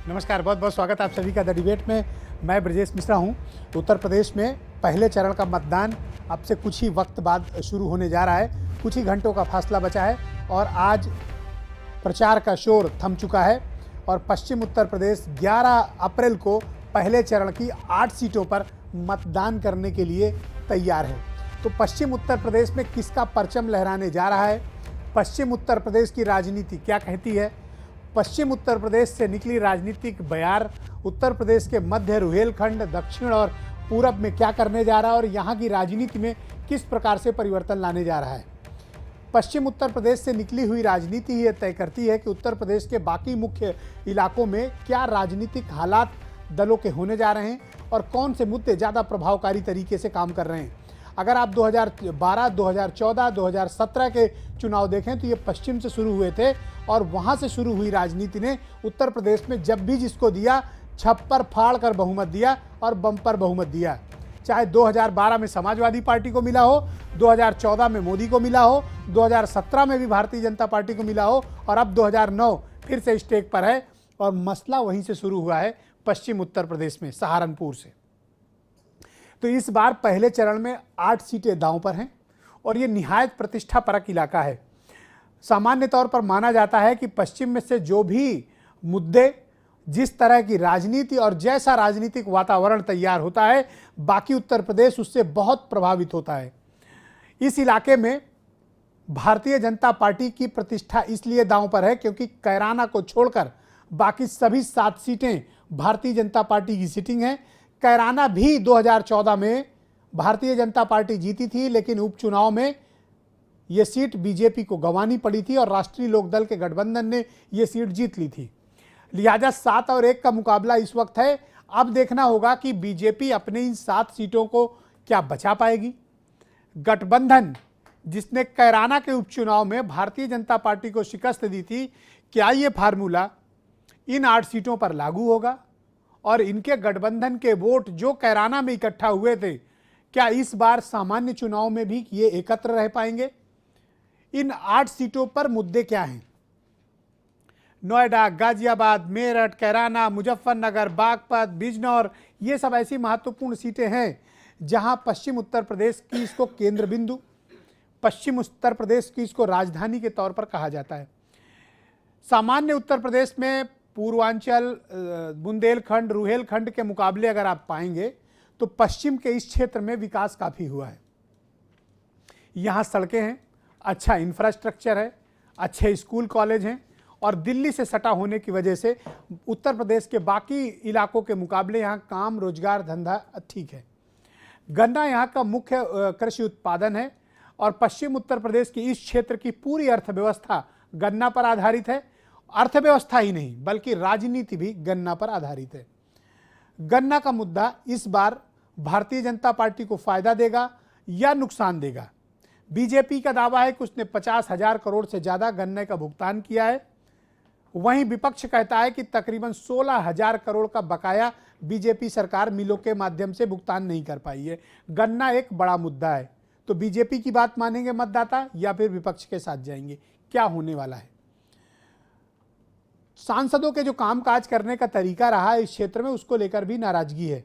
नमस्कार, बहुत बहुत स्वागत है आप सभी का द डिबेट में। मैं ब्रजेश मिश्रा हूं। उत्तर प्रदेश में पहले चरण का मतदान अब से कुछ ही वक्त बाद शुरू होने जा रहा है। कुछ ही घंटों का फासला बचा है और आज प्रचार का शोर थम चुका है और पश्चिम उत्तर प्रदेश 11 अप्रैल को पहले चरण की 8 सीटों पर मतदान करने के लिए तैयार है। तो पश्चिम उत्तर प्रदेश में किसका परचम लहराने जा रहा है, पश्चिम उत्तर प्रदेश की राजनीति क्या कहती है, पश्चिम उत्तर प्रदेश से निकली राजनीतिक बयार उत्तर प्रदेश के मध्य रुहेलखंड, दक्षिण और पूरब में क्या करने जा रहा है और यहाँ की राजनीति में किस प्रकार से परिवर्तन लाने जा रहा है। पश्चिम उत्तर प्रदेश से निकली हुई राजनीति ही तय करती है कि उत्तर प्रदेश के बाकी मुख्य इलाकों में क्या राजनीतिक हालात दलों के होने जा रहे हैं और कौन से मुद्दे ज़्यादा प्रभावकारी तरीके से काम कर रहे हैं। अगर आप 2012, 2014, 2017 के चुनाव देखें तो ये पश्चिम से शुरू हुए थे और वहाँ से शुरू हुई राजनीति ने उत्तर प्रदेश में जब भी जिसको दिया छप्पर फाड़ कर बहुमत दिया और बम्पर बहुमत दिया। चाहे 2012 में समाजवादी पार्टी को मिला हो, 2014 में मोदी को मिला हो, 2017 में भी भारतीय जनता पार्टी को मिला हो और अब 2009 फिर से स्टेज पर है और मसला वहीं से शुरू हुआ है पश्चिम उत्तर प्रदेश में, सहारनपुर से। तो इस बार पहले चरण में 8 सीटें दांव पर हैं और ये निहायत प्रतिष्ठापरक इलाका है। सामान्य तौर पर माना जाता है कि पश्चिम में से जो भी मुद्दे, जिस तरह की राजनीति और जैसा राजनीतिक वातावरण तैयार होता है, बाकी उत्तर प्रदेश उससे बहुत प्रभावित होता है। इस इलाके में भारतीय जनता पार्टी की प्रतिष्ठा इसलिए दांव पर है क्योंकि कैराना को छोड़कर बाकी सभी 7 सीटें भारतीय जनता पार्टी की सीटिंग हैं। कैराना भी 2014 में भारतीय जनता पार्टी जीती थी, लेकिन उपचुनाव में ये सीट बीजेपी को गंवानी पड़ी थी और राष्ट्रीय लोकदल के गठबंधन ने ये सीट जीत ली थी। लिहाजा 7 और 1 का मुकाबला इस वक्त है। अब देखना होगा कि बीजेपी अपने इन 7 सीटों को क्या बचा पाएगी। गठबंधन जिसने कैराना के उपचुनाव में भारतीय जनता पार्टी को शिकस्त दी थी, क्या ये फार्मूला इन 8 सीटों पर लागू होगा और इनके गठबंधन के वोट जो कैराना में इकट्ठा हुए थे, क्या इस बार सामान्य चुनाव में भी ये एकत्र रह पाएंगे। इन 8 सीटों पर मुद्दे क्या हैं? नोएडा, गाजियाबाद, मेरठ, कैराना, मुजफ्फरनगर, बागपत, बिजनौर, ये सब ऐसी महत्वपूर्ण सीटें हैं जहां पश्चिम उत्तर प्रदेश की इसको केंद्र बिंदु, पश्चिम उत्तर प्रदेश की इसको राजधानी के तौर पर कहा जाता है। सामान्य उत्तर प्रदेश में पूर्वांचल, बुंदेलखंड, रुहेलखंड के मुकाबले अगर आप पाएंगे तो पश्चिम के इस क्षेत्र में विकास काफ़ी हुआ है। यहाँ सड़कें हैं, अच्छा इंफ्रास्ट्रक्चर है, अच्छे स्कूल कॉलेज हैं और दिल्ली से सटा होने की वजह से उत्तर प्रदेश के बाकी इलाकों के मुकाबले यहाँ काम, रोजगार, धंधा ठीक है। गन्ना यहाँ का मुख्य कृषि उत्पादन है और पश्चिम उत्तर प्रदेश की इस क्षेत्र की पूरी अर्थव्यवस्था गन्ना पर आधारित है। अर्थव्यवस्था ही नहीं बल्कि राजनीति भी गन्ना पर आधारित है। गन्ना का मुद्दा इस बार भारतीय जनता पार्टी को फायदा देगा या नुकसान देगा। बीजेपी का दावा है कि उसने 50,000 करोड़ से ज़्यादा गन्ने का भुगतान किया है। वहीं विपक्ष कहता है कि तकरीबन 16,000 करोड़ का बकाया बीजेपी सरकार मिलों के माध्यम से भुगतान नहीं कर पाई है। गन्ना एक बड़ा मुद्दा है। तो बीजेपी की बात मानेंगे मतदाता या फिर विपक्ष के साथ जाएंगे, क्या होने वाला है। सांसदों के जो कामकाज करने का तरीका रहा है इस क्षेत्र में, उसको लेकर भी नाराजगी है।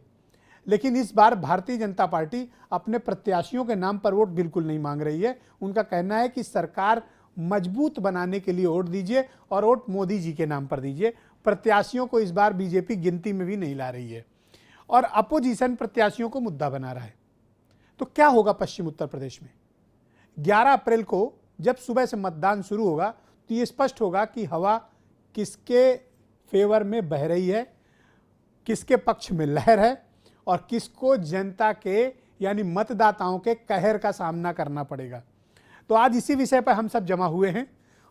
लेकिन इस बार भारतीय जनता पार्टी अपने प्रत्याशियों के नाम पर वोट बिल्कुल नहीं मांग रही है। उनका कहना है कि सरकार मजबूत बनाने के लिए वोट दीजिए और वोट मोदी जी के नाम पर दीजिए। प्रत्याशियों को इस बार बीजेपी गिनती में भी नहीं ला रही है और अपोजिशन प्रत्याशियों को मुद्दा बना रहा है। तो क्या होगा पश्चिम उत्तर प्रदेश में 11 अप्रैल को जब सुबह से मतदान शुरू होगा तो ये स्पष्ट होगा कि हवा किसके फेवर में बह रही है, किसके पक्ष में लहर है और किसको जनता के यानी मतदाताओं के कहर का सामना करना पड़ेगा। तो आज इसी विषय पर हम सब जमा हुए हैं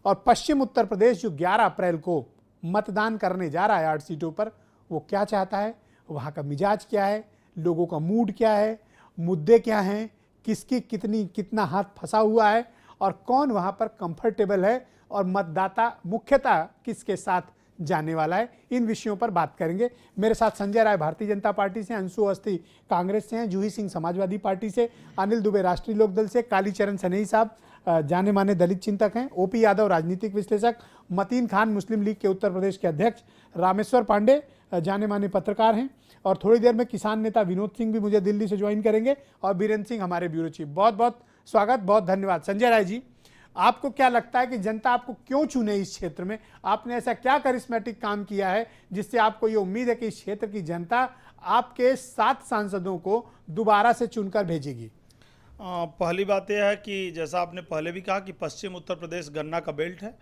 और पश्चिम उत्तर प्रदेश जो 11 अप्रैल को मतदान करने जा रहा है 8 सीटों पर, वो क्या चाहता है, वहाँ का मिजाज क्या है, लोगों का मूड क्या है, मुद्दे क्या हैं, किसकी कितना हाथ फंसा हुआ है और कौन वहाँ पर कंफर्टेबल है और मतदाता मुख्यतः किसके साथ जाने वाला है। इन विषयों पर बात करेंगे। मेरे साथ संजय राय भारतीय जनता पार्टी से, अंशु अवस्थी कांग्रेस से हैं, जूही सिंह समाजवादी पार्टी से, अनिल दुबे राष्ट्रीय लोकदल से, कालीचरण सनेही साहब जाने माने दलित चिंतक हैं, ओपी यादव राजनीतिक विश्लेषक, मतीन खान मुस्लिम लीग के उत्तर प्रदेश के अध्यक्ष, रामेश्वर पांडे जाने माने पत्रकार हैं, और थोड़ी देर में किसान नेता विनोद सिंह भी मुझे दिल्ली से ज्वाइन करेंगे, और बीरेंद्र सिंह हमारे ब्यूरो चीफ। बहुत बहुत स्वागत, बहुत धन्यवाद। संजय राय जी, आपको क्या लगता है कि जनता आपको क्यों चुने इस क्षेत्र में? आपने ऐसा क्या करिश्मेटिक काम किया है जिससे आपको ये उम्मीद है कि इस क्षेत्र की जनता आपके 7 सांसदों को दोबारा से चुनकर भेजेगी? पहली बात यह है कि जैसा आपने पहले भी कहा कि पश्चिम उत्तर प्रदेश गन्ना का बेल्ट है,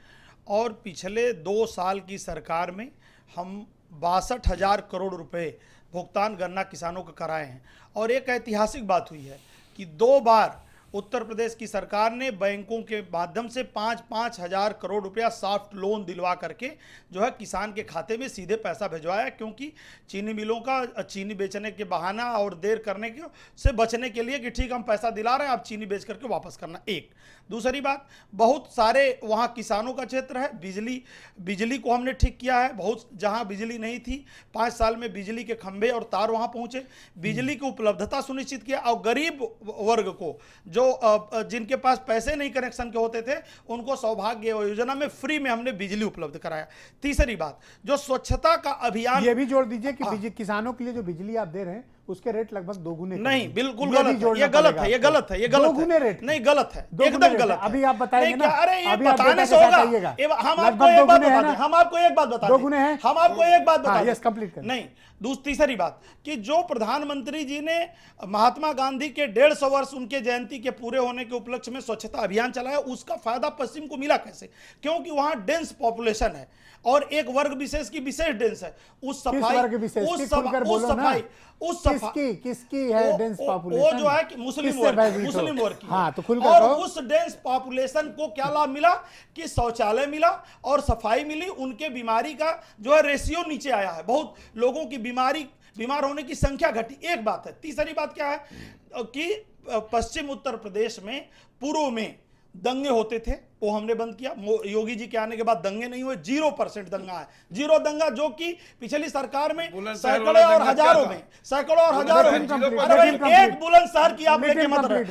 और पिछले 2 साल की सरकार में हम 62,000 करोड़ रुपए भुगतान गन्ना किसानों को कराए हैं। और एक ऐतिहासिक बात हुई है कि 2 बार उत्तर प्रदेश की सरकार ने बैंकों के माध्यम से 5-5 हजार करोड़ रुपया सॉफ्ट लोन दिलवा करके जो है किसान के खाते में सीधे पैसा भिजवाया, क्योंकि चीनी मिलों का चीनी बेचने के बहाना और देर करने के से बचने के लिए कि ठीक हम पैसा दिला रहे हैं, आप चीनी बेच करके वापस करना। एक दूसरी बात, बहुत सारे वहाँ किसानों का क्षेत्र है, बिजली को हमने ठीक किया है। बहुत जहाँ बिजली नहीं थी 5 साल में बिजली के खंभे और तार वहाँ पहुँचे, बिजली की उपलब्धता सुनिश्चित किया, और गरीब वर्ग को जो जिनके पास पैसे नहीं कनेक्शन के होते थे उनको सौभाग्य योजना में फ्री में हमने बिजली उपलब्ध कराया। तीसरी बात, जो स्वच्छता का अभियान, ये भी जोड़ दीजिए कि किसानों के लिए जो बिजली आप दे रहे हैं उसके रेट लगभग 2 गुने नहीं, बिल्कुल गलत है, ये गलत है, ये गलत है, ये गलत 2 गुने है, रेट नहीं गलत है, एकदम गलत है। अभी आप बताएंगे ना, अरे ये अभी आप बताने से डेटा होगा। बताइएगा। हम आपको एक बात बता दें, हम आपको एक बात बता दें, 2 गुने हैं, हम आपको एक बात बता दें, यस कंप्लीट करें। नहीं, तीसरी बात कि जो प्रधानमंत्री जी ने महात्मा गांधी के 150 वर्ष उनके जयंती के पूरे होने के उपलक्ष्य में स्वच्छता अभियान चलाया, उसका फायदा पश्चिम को मिला कैसे? क्योंकि वहां डेंस पॉपुलेशन है और एक वर्ग विशेष की विशेष डेंस है। उस सफाई किसकी है डेंस पॉपुलेशन? वो जो है कि मुस्लिम वर्ग की। हाँ, तो खुलकर और उस डेंस पॉपुलेशन को क्या लाभ मिला कि शौचालय मिला और सफाई मिली, उनके बीमारी का जो है रेशियो नीचे आया है, बहुत लोगों की बीमार होने की संख्या घटी। एक बात है। तीसरी बात क्या है कि पश्चिम उत्तर प्रदेश में पूर्व में दंगे होते थे, वो हमने बंद किया। योगी जी के आने के बाद दंगे नहीं हुए, 0% दंगा है, 0 दंगा, जो कि पिछली सरकार में सैकड़ों और हजारों में एक बुलंदशहर की आप लेके मत रहे।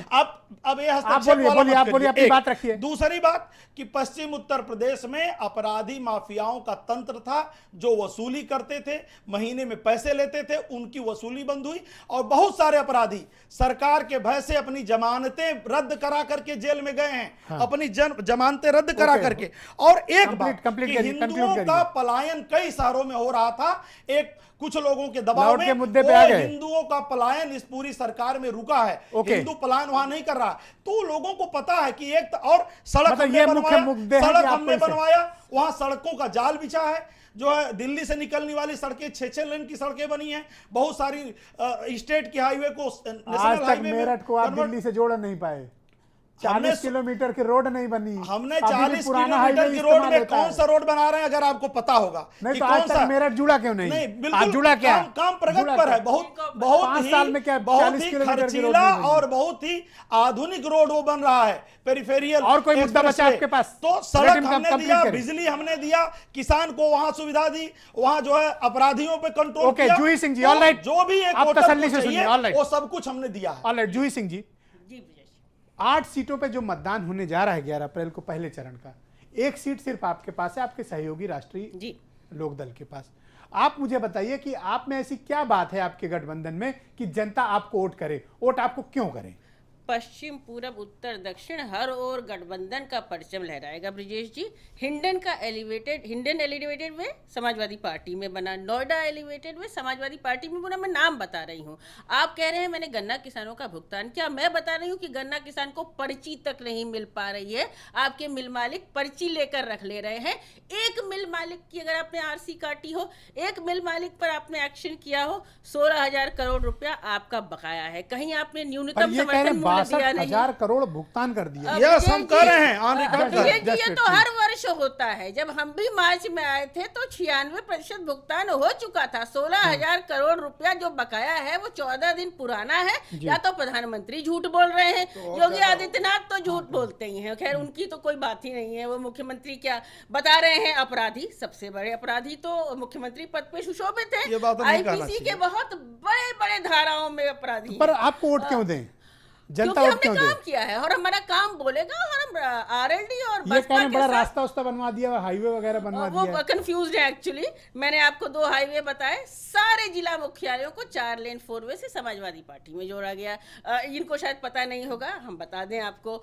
अब ये अपनी बात रखिए। दूसरी बात कि पश्चिम उत्तर प्रदेश में अपराधी माफियाओं का तंत्र था, जो वसूली करते थे, महीने में पैसे लेते थे, उनकी वसूली बंद हुई, और बहुत सारे अपराधी सरकार के भय से अपनी जमानतें रद्द करा करके जेल में गए हैं। हाँ। अपनी जमानतें रद्द करा करके। और एक बात कि हिंदुओं का पलायन कई शहरों में हो रहा था, एक कुछ लोगों के दबाव में मुद्दे पे आ गए। हिंदुओं का पलायन इस पूरी सरकार में रुका है। हिंदू पलायन वहां नहीं कर रहा, तो लोगों को पता है कि एक और सड़क हमने बनवाया, वहां सड़कों का जाल बिछा है, जो है दिल्ली से निकलने वाली सड़कें 6-6 लेन की सड़कें बनी हैं, बहुत सारी स्टेट की हाईवे को नेशनल हाईवे में मेरठ को आप दिल्ली से जोड़ नहीं पाए। 40 किलोमीटर की रोड नहीं बनी। हमने 40 किलोमीटर की रोड में कौन सा रोड बना रहे हैं अगर आपको पता होगा? नहीं तो आज तक मेरठ जुड़ा क्यों नहीं? नहीं, बिल्कुल जुड़ा क्या? काम प्रगति पर है। बहुत ही खर्चीला और बहुत ही आधुनिक रोड वो बन रहा है, पेरिफेरियल। और कोई मुद्दा बचा आपके पास? तो सड़क हमने दिया, बिजली हमने दिया, किसान को वहां सुविधा दी, वहां जो है अपराधियों पे कंट्रोल किया। जूही सिंह जी, ऑलराइट, जो भी एक वो सब कुछ हमने दिया है। ऑलराइट, जूही सिंह जी, 8 सीटों पे जो मतदान होने जा रहा है 11 अप्रैल को, पहले चरण का, 1 सीट सिर्फ आपके पास है, आपके सहयोगी राष्ट्रीय लोकदल के पास। आप मुझे बताइए कि आप में ऐसी क्या बात है आपके गठबंधन में कि जनता आपको वोट करे? वोट आपको क्यों करे? पश्चिम, पूरब, उत्तर, दक्षिण हर ओर गठबंधन का परचम लहराएगा। ब्रिजेश जी, हिंडन एलिवेटेड में समाजवादी पार्टी में बना, नोएडा एलिवेटेड में समाजवादी पार्टी में बना। मैं नाम बता रही हूँ। आप कह रहे हैं मैंने गन्ना किसानों का भुगतान किया, मैं बता रही हूँ कि गन्ना किसान को पर्ची तक नहीं मिल पा रही है। आपके मिल मालिक पर्ची लेकर रख ले रहे हैं। एक मिल मालिक की अगर आपने आरसी काटी हो, एक मिल मालिक पर आपने एक्शन किया हो, 16,000 करोड़ रुपया आपका बकाया है। कहीं आपने न्यूनतम समर्थन 62,000 करोड़ भुगतान कर दिया। यस, हम कर रहे हैं ऑन रिकॉर्ड। ये तो हर वर्ष होता है। जब हम भी मार्च में आए थे तो 96% भुगतान हो चुका था। 16,000 करोड़ रुपया जो बकाया है वो 14 दिन पुराना है। या तो प्रधानमंत्री झूठ बोल रहे हैं, योगी आदित्यनाथ तो झूठ बोलते ही हैं। खैर, उनकी तो कोई बात ही नहीं है। वो मुख्यमंत्री क्या बता रहे हैं? अपराधी, सबसे बड़े अपराधी तो मुख्यमंत्री पद पे सुशोभित है। आईपीसी के बहुत बड़े बड़े धाराओं में अपराधी। पर आपको वोट क्यों दें? जनता क्योंकि वोट क्यों हमने दे? काम किया है और हमारा काम बोलेगा और हम आरएलडी और ये बसपा कह रहे के बड़ा साथ रास्ता उस्ता बनवा दिया, हाईवे वगैरह बनवा दिया वो है। कंफ्यूज है एक्चुअली। मैंने आपको 2 हाईवे बताए, सारे जिला मुख्यालयों को 4 लेन 4 वे से समाजवादी पार्टी में जोड़ा गया। इनको शायद पता नहीं होगा, हम बता दें आपको।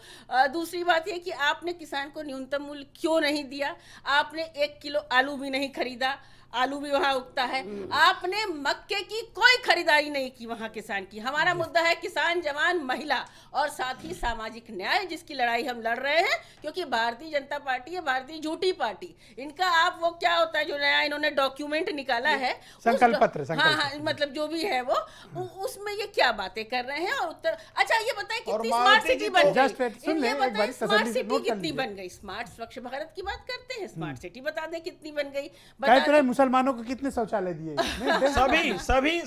दूसरी बात यह कि आपने किसान को न्यूनतम मूल्य क्यों नहीं दिया? आपने 1 किलो आलू भी नहीं खरीदा, आलू भी वहां उगता है। आपने मक्के की कोई खरीदारी नहीं की वहां किसान की। हमारा मुद्दा है किसान, जवान, महिला और साथ ही सामाजिक न्याय, जिसकी लड़ाई हम लड़ रहे हैं। क्योंकि भारतीय जनता पार्टी है भारतीय झूठी पार्टी। इनका आप वो क्या होता है जो नया इन्होंने डॉक्यूमेंट निकाला है, संकल्प पत्र, हाँ हाँ, मतलब जो भी है वो उसमें ये क्या बातें कर रहे हैं। और उत्तर, अच्छा ये बताएं कितनी स्मार्ट सिटी बन गई? सुन ले, ये एक बार बताएं स्मार्ट तसल्ली से सिटी नोट कर कितनी लीजिए। बन गई? स्मार्ट स्वच्छ भारत की बात करते हैं, स्मार्ट सिटी बता दें कितनी बन गई। कहे तो रहे मुसलमानों को कितने शौचालय दिए?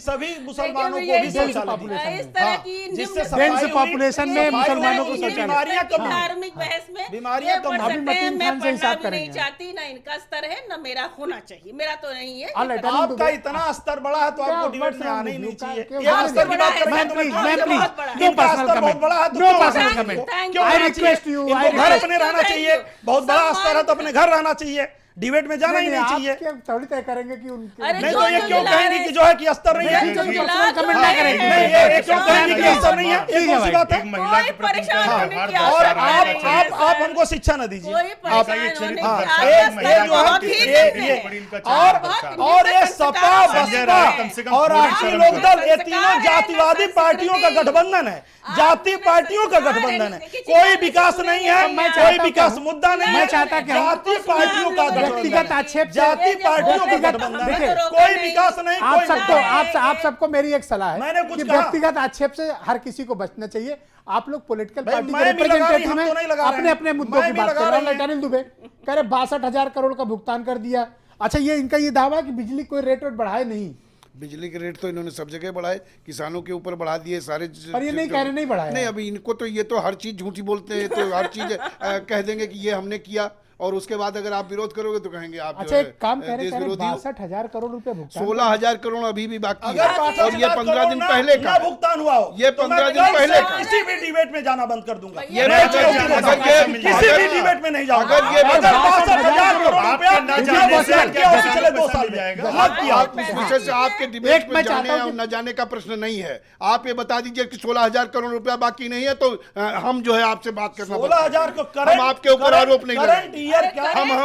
सभी मुसलमानों को देखिए, भी यही शौचालय दिए। इस तरह हाँ, की जिससे निम्न- सफाई डेंस हुई, पॉपुलेशन में सफाई मुसलमानों हुई, को उनकी शौचालय। बीमारियां कम हुई। धार्मिक बहस में बीमारियां ये कम बढ़ हुई। अभी सकते हैं। मतीन मैं खान से हिसाब पढ़ना भी नहीं करेंगे। चाहती, ना इनका स्तर है ना मेरा होना चाहिए। मेरा तो नहीं है। All right, ये अनिल आपका इतना स्तर बड़ा है तो क्या आपको डिबेट में पर्सनल आना ही नहीं रिव्यू का- चाहिए। क्या ये बात स्तर की है? बात करें मैम, तो प्लीज, मैं मैम, क्यों प्लीज, बहुत बड़ा है। नो इनका पर्सनल स्तर बहुत कमेंट, बड़ा है तो नो क्यों पर्सनल रहना कमेंट। चाहिए? Thank क्यों you. I रहना चाहिए? request you, इनको I घर request अपने रहना you. चाहिए, बहुत बड़ा स्तर है तो अपने घर रहना चाहिए, डिबेट में जाना ही नहीं चाहिए। आप थोड़ी तय करेंगे कि उनके अरे नहीं जो तो ये जो क्यों गिला कहेंगे रहे कि जो है कि स्तर नहीं है? नहीं, जो नहीं, गिला पर्सनल जो कमेंट ना नहीं करेंगे। है, नहीं, ये क्यों कहेंगे कि स्तर नहीं है? ठीक ये है कौन सी भाई, बात है? एक महिला कोई के प्रति परेशान उनका होने व्यवहार की बहुत और आवश्यकता खराब नहीं है। है। आप हमको शिक्षा न दीजिए। कोई परेशान ये होने चरित्र की हाँ, दर्शाता ये है, महिला जो है बहुत कि ही ये निम्न है। और बहुत और ये सपा संजय राय कम से कम बसपा और थोड़ी राष्ट्रीय शर्म लोकदल, ये संस्कार तीनों है, जातिवादी संस्कृति। पार्टियों का गठबंधन है, जाति पार्टियों का गठबंधन है। कोई विकास नहीं है, कोई विकास मुद्दा नहीं है, मैं चाहता कि हम जाति पार्टियों का व्यक्तिगत गठबंधन है। आक्षेप से जाति पार्टियों का व्यक्तिगत- गठबंधन है, देखिए, कोई विकास नहीं, आप कोई सबको मुद्दा आप सबको मेरी एक सलाह है मैंने कुछ कि कहा? व्यक्तिगत आक्षेप से हर किसी को बचना चाहिए। आप लोग पॉलिटिकल भाई, पार्टी के मैं भी लगा रही, रिप्रेजेंटेटिव हम हैं, तो नहीं लगा रहे अपने हैं। अपने मुद्दों मैं की भी बात लगा कर रहे हैं। रही हैं। अनिल दुबे कह रहे 62,000 करोड़ का भुगतान कर दिया। अच्छा, ये इनका ये दावा है कि बिजली कोई रेट बढ़ाए नहीं, बिजली के रेट तो इन्होंने सब जगह बढ़ाए, किसानों के ऊपर बढ़ा दिए सारे। पर ये नहीं कह रहे नहीं बढ़ाया। नहीं, अभी इनको तो ये तो हर चीज झूठी बोलते हैं, तो हर चीज कह देंगे कि ये हमने किया, और उसके बाद अगर आप विरोध करोगे तो कहेंगे आप अच्छा, एक काम कह रहे देश विरोधी हो। 62,000 करोड़ रुपए भुगतान 16,000 करोड़ अभी भी बाकी अगर है, और ये 15 दिन पहले का ना भुगतान हुआ हो, ये तो मैं 15 दिन कल से पहले का। किसी भी डिबेट में जाना बंद कर दूंगा। ये मैं बात किसी है, भी अगर ये- किसी भी डिबेट में नहीं जाऊंगा। अगर ये अगर बता- 62,000 करोड़ रुपया आपके ना बिजली जाने बोर्ड से से क्या किया पिछले 2 साल मिल जाएगा? में मत किया। आप इस विषय से आपके डिबेट एक मैं में जाने चाहता हूं और कि- न जाने का प्रश्न नहीं है। आप ये बता दीजिए कि 16,000 करोड़ रुपया बाकी नहीं है, तो हम जो है आपसे बात करना बंद कर 16,000 को देंगे। करंट हम आपके ऊपर आरोप नहीं करंट लगाएंगे। ईयर क्या हमें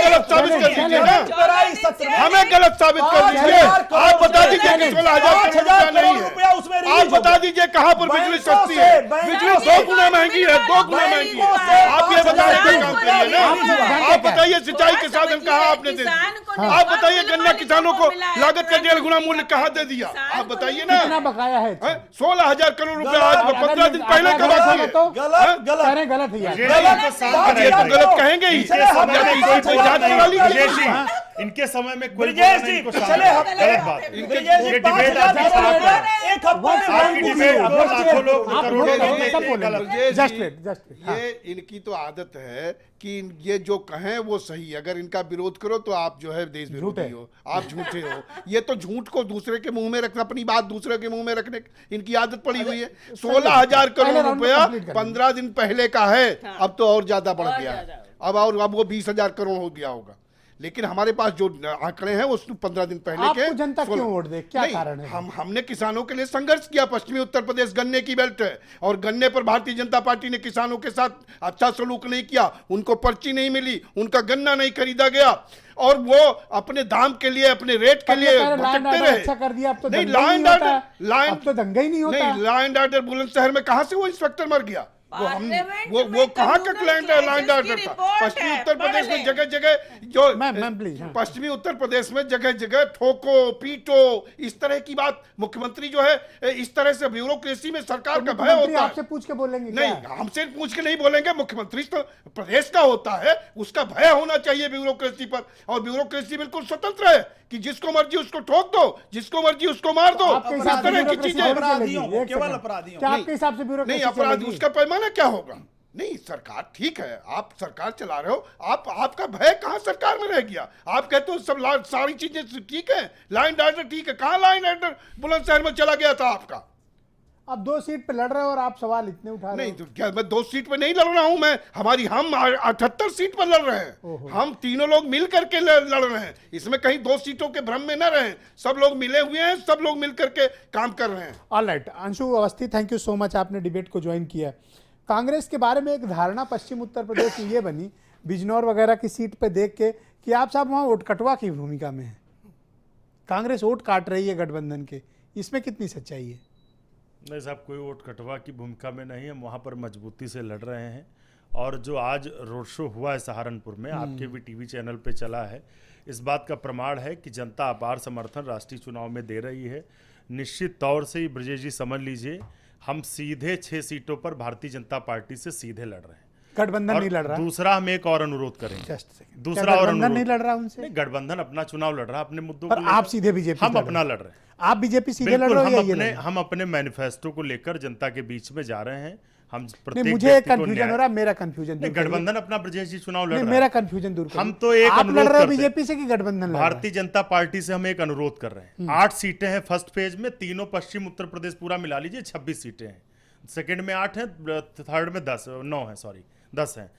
गलत साबित कर दीजिए ना, हमें गलत साबित कर दीजिए। आप बता दीजिए कि 16,000 करोड़ रुपया नहीं है। आप बता दीजिए कहाँ पर बिजली सस्ती है। बिजली 2 गुना महंगी है, 2 गुना महंगी है। आप ये बताने का काम करिए ना। आप बताइए सिंचाई के साधन कहाँ आपने दे दिए? आप बताइए गन्ना किसानों को लागत का 1.5 गुना मूल्य कहाँ दे दिया? आप बताइए ना। कितना बकाया है? 16,000 करोड़ रुपया आज 15 दिन पहले का बाकी है। तो गलत कह रहे गलत है यार। ये तो गलत कहेंगे ही। कोई जांच करा लीजिए। इनके समय में कोई ब्रिजेश बोला जी नहीं, इनको पिछले शामिल हफ्ते गलत बात। ब्रिजेश जी ये 5,000 डिबेट आपकी करोड़ खराब रुपया है। एक हफ्ते में आपकी डिबेट को लाखों लोग आप करोड़ों बोल रहे लोग हैं, सब देखते हैं, बोलेंगे। गलत। ब्रजेश जस्ट जी, वेट, जस्ट वेट। हाँ। ये इनकी तो आदत है कि ये जो कहें वो सही है। अगर इनका विरोध करो तो आप जो है देश विरोधी झूठे। हो, आप झूठे हो। ये तो झूठ को दूसरे के मुंह में रखना, अपनी बात दूसरे के मुंह में रखने की इनकी आदत पड़ी हुई है। 16,000 पहले करोड़ राउंड में रुपया कंप्लीट कर 15 दिन पहले का है। अब तो और ज्यादा बढ़ और गया है। ज्यादा अब वो 20,000 करोड़ हो गया होगा। लेकिन हमारे पास जो आंकड़े हैं वो 15 दिन पहले के। आपको जनता 16 क्यों वोट दे? क्या नहीं, कारण है? हमने किसानों के लिए संघर्ष किया। पश्चिमी उत्तर प्रदेश गन्ने की बेल्ट है, और गन्ने पर भारतीय जनता पार्टी ने किसानों के साथ अच्छा सलूक नहीं किया। उनको पर्ची नहीं मिली, उनका गन्ना नहीं खरीदा गया, और वो अपने दाम के लिए, अपने रेट के लिए भटकते रहे। अच्छा कर दिया, अब तो नहीं, दंगा ही नहीं होता है। अब तो दंगा ही नहीं होता नहीं, है। लॉ एंड ऑर्डर बुलंदशहर में कहां से वो इंस्पेक्टर मर गया? वो कहाँ का लैंड ऑर्डर था? पश्चिमी उत्तर प्रदेश में जगह जगह जो मैम प्लीज। पश्चिमी उत्तर प्रदेश में जगह जगह ठोको पीटो इस तरह की बात। मुख्यमंत्री जो है इस तरह से ब्यूरोक्रेसी में सरकार का भय होता आपसे है। पूछ के बोलेंगे नहीं, क्या? हमसे पूछ के नहीं बोलेंगे। मुख्यमंत्री तो प्रदेश का होता है, उसका भय होना चाहिए ब्यूरोक्रेसी पर। और ब्यूरोक्रेसी बिल्कुल स्वतंत्र है कि जिसको मर्जी उसको ठोक दो, जिसको मर्जी उसको मार दो। आपके इस हिसाब से तरह की ब्यूरोक्रेसी चीजें। होनी अपराधियों चलेगी? को, एक केवल सेकंड। अपराधियों क्या को। आपके हिसाब से नहीं, ब्यूरोक्रेसी अपराध चलेगी? उसका पैमाना क्या होगा? नहीं, सरकार ठीक है, आप सरकार चला रहे हो, आपका भय कहां सरकार में रह गया? आप कहते हो सब सारी चीजें ठीक है, लॉ एंड ऑर्डर ठीक है। कहां लॉ एंड ऑर्डर बुलंदशहर में चला गया था आपका? आप 2 सीट पे लड़ रहे हो और आप सवाल इतने उठा रहे नहीं हो। तो क्या मैं 2 सीट पे नहीं लड़ रहा हूं, मैं हम 78 सीट पर लड़ रहे हैं। हम तीनों लोग मिल करके लड़ रहे हैं। इसमें कहीं 2 सीटों के भ्रम में न रहें। सब लोग मिले हुए हैं, सब लोग मिल करके काम कर रहे हैं। Alright, Anshu Awasthi, thank you so much, आपने डिबेट को ज्वाइन किया। कांग्रेस के बारे में एक धारणा पश्चिम उत्तर प्रदेश में ये बनी, बिजनौर वगैरह की सीट पे देख के, कि आप साहब वहाँ वोट कटवा की भूमिका में है, कांग्रेस वोट काट रही है गठबंधन के, इसमें कितनी सच्चाई है? नहीं साहब, कोई वोट कटवा की भूमिका में नहीं, हम वहाँ पर मजबूती से लड़ रहे हैं। और जो आज रोड शो हुआ है सहारनपुर में, आपके भी टीवी चैनल पे चला है, इस बात का प्रमाण है कि जनता अपार समर्थन राष्ट्रीय चुनाव में दे रही है। निश्चित तौर से ब्रजेश जी समझ लीजिए, हम सीधे 6 सीटों पर भारतीय जनता पार्टी से सीधे लड़ रहे हैं। गठबंधन और नहीं लड़ रहा? दूसरा हम एक और अनुरोध करेंगे, जस्ट सेकंड, दूसरा और गठबंधन अनुरोध नहीं लड़ रहा उनसे? नहीं, गठबंधन अपना चुनाव लड़ रहा है अपने मुद्दों पर को लेकर। आप सीधे बीजेपी हम अपना लड़ रहे हैं। आप बीजेपी सीधे लड़ बिल्कुल, रहे हो या ये लड़ रहे हो? हम अपने मैनिफेस्टो को लेकर जनता के बीच में जा रहे हैं। हम नहीं, प्रत्येक मुझे व्यक्ति को कंफ्यूजन न्याय- हो रहा है, मेरा कंफ्यूजन दूर नहीं, करिए। गठबंधन अपना ब्रजेश जी चुनाव लड़ नहीं, रहा मेरा है। कंफ्यूजन दूर करिए। हम तो एक आप लड़ अनुरोध रहे हो करते हैं। बीजेपी से कि गठबंधन लड़ रहा है? भारतीय जनता पार्टी से हम एक अनुरोध कर रहे हैं। 8 सीटें हैं फर्स्ट फेज में, तीनों पश्चिम उत्तर प्रदेश पूरा मिला लीजिए 26 सीटें हैं। सेकंड में 8 हैं, थर्ड में 9 है, सॉरी 10 हैं,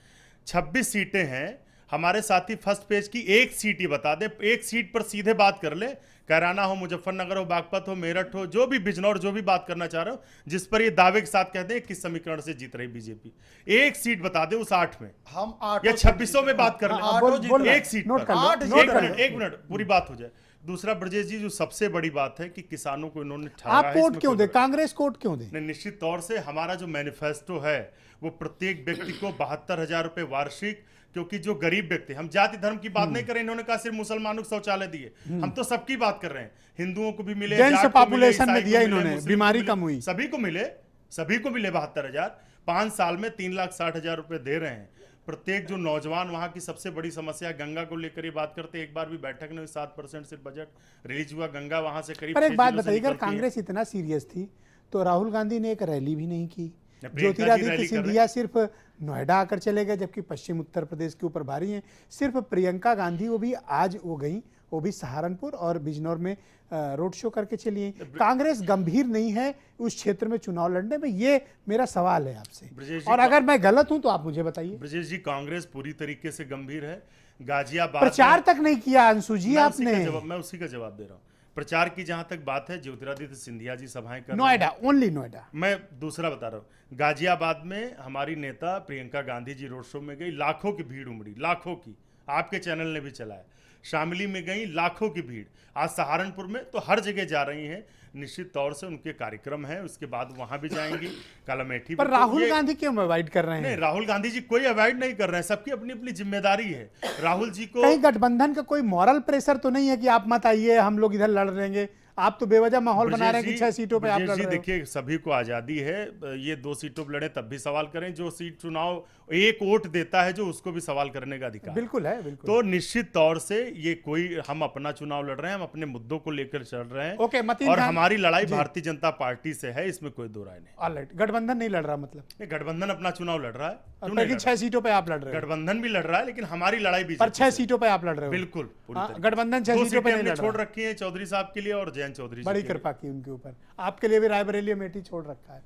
26 सीटें हैं। हमारे साथी फर्स्ट पेज की एक सीट ही बता दे, एक सीट पर सीधे बात कर ले। कैराना हो, मुजफ्फरनगर हो, बागपत हो, मेरठ हो, जो भी बिजनौर, जो भी बात करना चाह रहे हो, जिस पर ये दावे के साथ कहते हैं किस समीकरण से जीत रही बीजेपी, एक सीट बता दे उस 8 में। हम 8 या 26 में बात कर हाँ, बोल- बोल ले, रहा एक सीट नोट पर। कर लो, आठ, नोट कर लो। एक मिनट पूरी बात हो जाए। दूसरा ब्रजेश जी, जो सबसे बड़ी बात है कि किसानों को इन्होंने ठहराया आप है, वोट इसमें क्यों कोई दे, कांग्रेस को वोट क्यों दे? नहीं, निश्चित तौर से हमारा जो मैनिफेस्टो है वो प्रत्येक व्यक्ति को 72,000 रुपए वार्षिक, क्योंकि जो गरीब व्यक्ति, हम जाति धर्म की बात नहीं कर रहे, इन्होंने कहा सिर्फ मुसलमानों को शौचालय दिए, हम तो सबकी बात कर रहे हैं। हिंदुओं को भी मिले, Dense जाट को मिले, population में ईसाई को दिया मिले, इन्होंने, मुस्लिम को बीमारी मिले, कम हुई। सभी को मिले 72,000। 5 साल में 3,60,000 रुपए दे रहे हैं। प्रत्येक जो नौजवान, वहां की सबसे बड़ी समस्या गंगा को लेकर ये बात करते हैं। एक बार भी बैठक नहीं हुई, 7% सिर्फ बजट रिलीज हुआ। गंगा वहां से करीब पर एक 6 बात जिलों से बताइए, अगर निकलती है। कांग्रेस इतना सीरियस थी तो राहुल गांधी ने एक रैली भी नहीं की। प्रियंका जी ज्योतिरादित्य रैली कर रहे सिंधिया सिर्फ नोएडा आकर चले गए, जबकि पश्चिम उत्तर प्रदेश के ऊपर भारी हैं। सिर्फ प्रियंका गांधी, वो भी आज वो गई, वो भी सहारनपुर और बिजनौर में रोड शो करके चली हैं। कांग्रेस गंभीर नहीं है उस क्षेत्र में चुनाव लड़ने में, ये मेरा सवाल है आपसे। ब्रजेश जी, और अगर मैं गलत हूं तो आप मुझे बताइए। ब्रजेश जी, कांग्रेस पूरी तरीके से गंभीर है। गाजियाबाद प्रचार में- तक नहीं किया अंशु जी मैं उसी आपने। का जवाब- मैं उसी का जवाब दे रहा हूँ। प्रचार की जहां तक बात है, ज्योतिरादित्य सिंधिया जी सभाएं कर रहे हैं। नोएडा, ओनली नोएडा। मैं दूसरा बता रहा हूँ, गाजियाबाद में हमारी नेता प्रियंका गांधी जी रोड शो में गई, लाखों की भीड़ उमड़ी, लाखों की, आपके चैनल ने भी चलाया। शामली में गई, लाखों की भीड़। आज सहारनपुर में तो हर जगह जा रही हैं। निश्चित तौर से उनके कार्यक्रम है, उसके बाद वहां भी जाएंगी, कालामेठी पर भी। तो राहुल ये- गांधी क्यों अवॉइड कर रहे नहीं, हैं? राहुल गांधी जी कोई अवॉइड नहीं कर रहे हैं, सबकी अपनी अपनी जिम्मेदारी है। राहुल जी को कहीं गठबंधन का कोई मॉरल प्रेशर तो नहीं है कि आप मत आइए, हम लोग इधर लड़ रहेंगे? आप तो बेवजह माहौल बना रहे हैं कि 6 सीटों पे आप लड़ ब्रजेश जी, रहे हो। देखिए, सभी को आजादी है, ये 2 सीटों पर लड़े तब भी सवाल करें। जो सीट चुनाव एक वोट देता है, जो उसको भी सवाल करने का अधिकार है। बिल्कुल है, बिल्कुल। तो निश्चित तौर से ये कोई, हम अपना चुनाव लड़ रहे हैं, हम अपने मुद्दों को लेकर चल रहे हैं। ओके, मतीन और खान हमारी लड़ाई जी। भारतीय जनता पार्टी से है, इसमें कोई दो राय नहीं। ऑलराइट, गठबंधन नहीं लड़ रहा मतलब, ये गठबंधन अपना चुनाव लड़ रहा है, क्यों नहीं लेकिन लड़ 6 सीटों पे आप लड़ रहा? रहे हो। गठबंधन भी लड़ रहा है, लेकिन हमारी लड़ाई भी पर 6 सीटों पे आप लड़ रहे हो। बिल्कुल पूरी हाँ, तरीके से। गठबंधन 6 दो सीटों पे सीटें नहीं हमने लड़ छोड़ रहा। रखी है चौधरी साहब के लिए और जयंत चौधरी जी बड़ी के लिए। कृपा की उनके ऊपर, आपके लिए भी रायबरेली अमेठी छोड़ रखा है।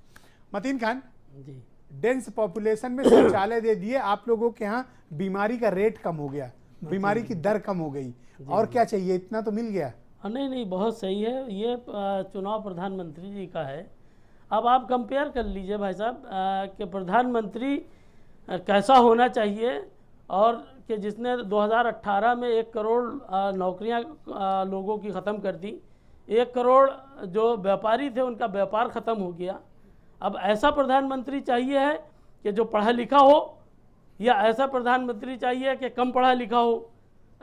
मतीन खान जी, डेंस पॉपुलेशन में शौचालय दे दिए, आप लोगों के यहाँ बीमारी का रेट कम हो गया, बीमारी की दर कम हो गई, और क्या चाहिए? इतना तो मिल गया। नहीं नहीं, बहुत सही है। ये चुनाव प्रधानमंत्री जी का है। अब आप कंपेयर कर लीजिए भाई साहब कि प्रधानमंत्री कैसा होना चाहिए, और कि जिसने 2018 में 1 करोड़ नौकरियां लोगों की ख़त्म कर दी, 1 करोड़ जो व्यापारी थे उनका व्यापार ख़त्म हो गया। अब ऐसा प्रधानमंत्री चाहिए है कि जो पढ़ा लिखा हो, या ऐसा प्रधानमंत्री चाहिए कि कम पढ़ा लिखा हो?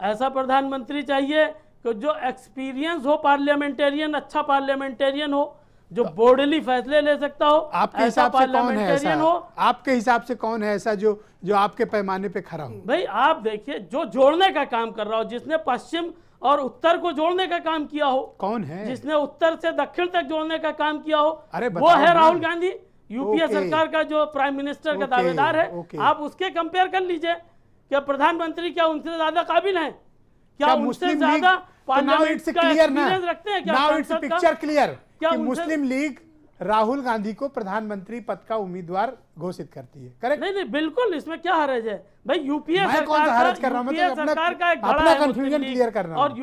ऐसा प्रधानमंत्री चाहिए कि जो एक्सपीरियंस हो, पार्लियामेंटेरियन, अच्छा पार्लियामेंटेरियन हो, जो बोर्डली फैसले ले सकता हो। आपके ऐसा हिसाब से कौन है पार्लियामेंटेरियन ऐसा? हो। आपके हिसाब से कौन है ऐसा जो आपके पैमाने पे खड़ा हो? भाई आप देखिए, जो जोड़ने का काम कर रहा हो, जिसने पश्चिम और उत्तर को जोड़ने का काम किया हो, कौन है? जिसने उत्तर से दक्षिण तक जोड़ने का काम किया हो, अरे वो बताओ है ना। राहुल गांधी। UPA okay. सरकार का जो प्राइम मिनिस्टर का ओके, दावेदार है। ओके। आप उसके कंपेयर कर लीजिए कि प्रधानमंत्री क्या उनसे ज्यादा काबिल है? क्या क्या उनसे मुस्लिम ज्यादा लीग, नाउ पार्लियामेंट इट्स का क्लियर ना, एक्सपीरियंस रखते हैं क्या? नाउ इट्स संसद का? पिक्चर क्लियर क्या कि उनसे- मुस्लिम लीग राहुल गांधी को प्रधानमंत्री पद का उम्मीदवार घोषित करती है। करेक्ट? नहीं बिल्कुल, इसमें क्या हरज है भाई? यूपीए मैं कौन सा हरज कर रहा हूं? मैं तो सरकार का एक अपना धड़ा है कंफ्यूजन मुस्लिम लीग, क्लियर कर रहा हूं। और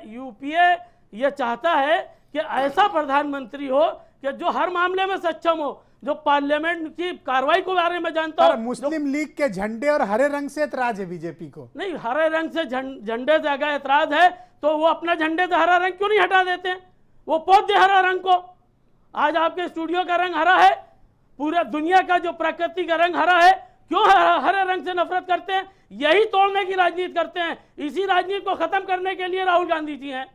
यूपीए ये चाहता है कि ऐसा प्रधानमंत्री हो कि जो हर मामले में सक्षम हो, जो पार्लियामेंट की कार्रवाई के बारे में जानता हो। मुस्लिम लीग के झंडे और हरे रंग से एतराज है बीजेपी को। नहीं, हरे रंग से झंडे से अगर एतराज है तो वो अपना झंडे से हरा रंग क्यों नहीं हटा देते हैं? वो पोत दे हरा रंग को। आज आपके स्टूडियो का रंग हरा है, पूरे दुनिया का जो प्रकृति का रंग हरा है, क्यों हरे रंग से नफरत करते हैं? यही तोड़ने की राजनीति करते हैं। इसी राजनीति को खत्म करने के लिए राहुल गांधी जी हैं।